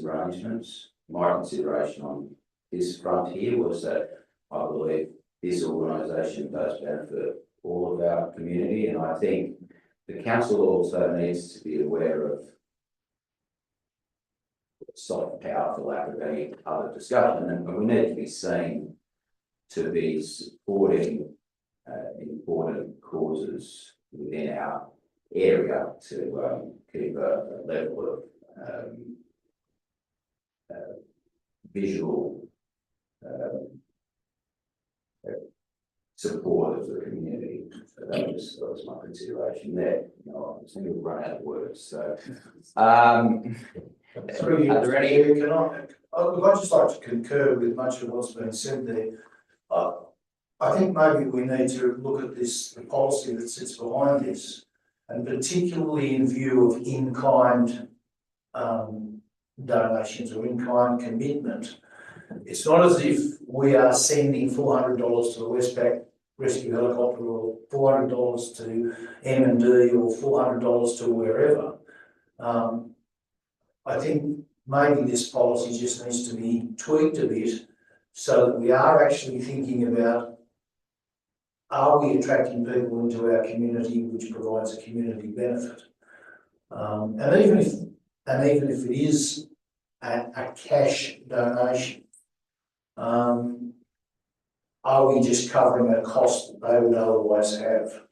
arrangements. My consideration on this front here was that I believe this organisation does benefit all of our community, and I think the council also needs to be aware of soft power, for lack of any other discussion, and we need to be seen to be supporting important causes within our area to keep a level of visual support of the community. So that was my consideration there. No, I seem to run out of words. So, Through you, are there any? Chair, I'd just like to concur with much of what's been said there. I think maybe we need to look at the policy that sits behind this, and particularly in view of in-kind donations or in-kind commitment. It's not as if we are sending $400 to the Westpac Rescue Helicopter or $400 to M&D or $400 to wherever. I think maybe this policy just needs to be tweaked a bit so that we are actually thinking about, are we attracting people into our community which provides a community benefit? And even if it is a cash donation, are we just covering a cost that they would otherwise have?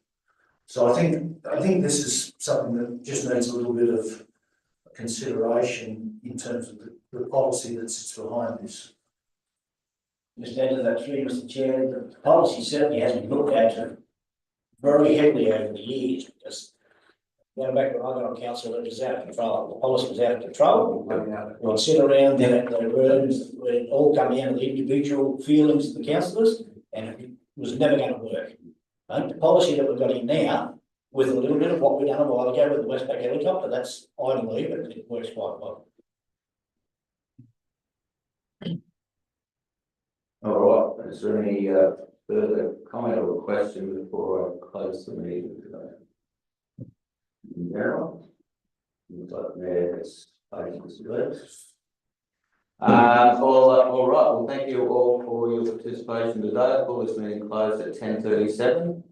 So I think this is something that just needs a little bit of consideration in terms of the policy that sits behind this. Just add to that, through Mr. Chair, the policy certainly has been looked at very heavily over the years, because going back when I got on council, it was out of control, the policy was out of control. We'd sit around there at the rooms, we'd all come down to the individual feelings of the councillors, and it was never going to work. I think the policy that we've got in now, with a little bit of what we've done a while ago with the Westpac helicopter, that's, I believe, it works quite well. All right, is there any further comment or question before I close the meeting today? Meryl? Looks like Mayor has patience with us. All right, well, thank you all for your participation today. I'll call this meeting closed at 10:37.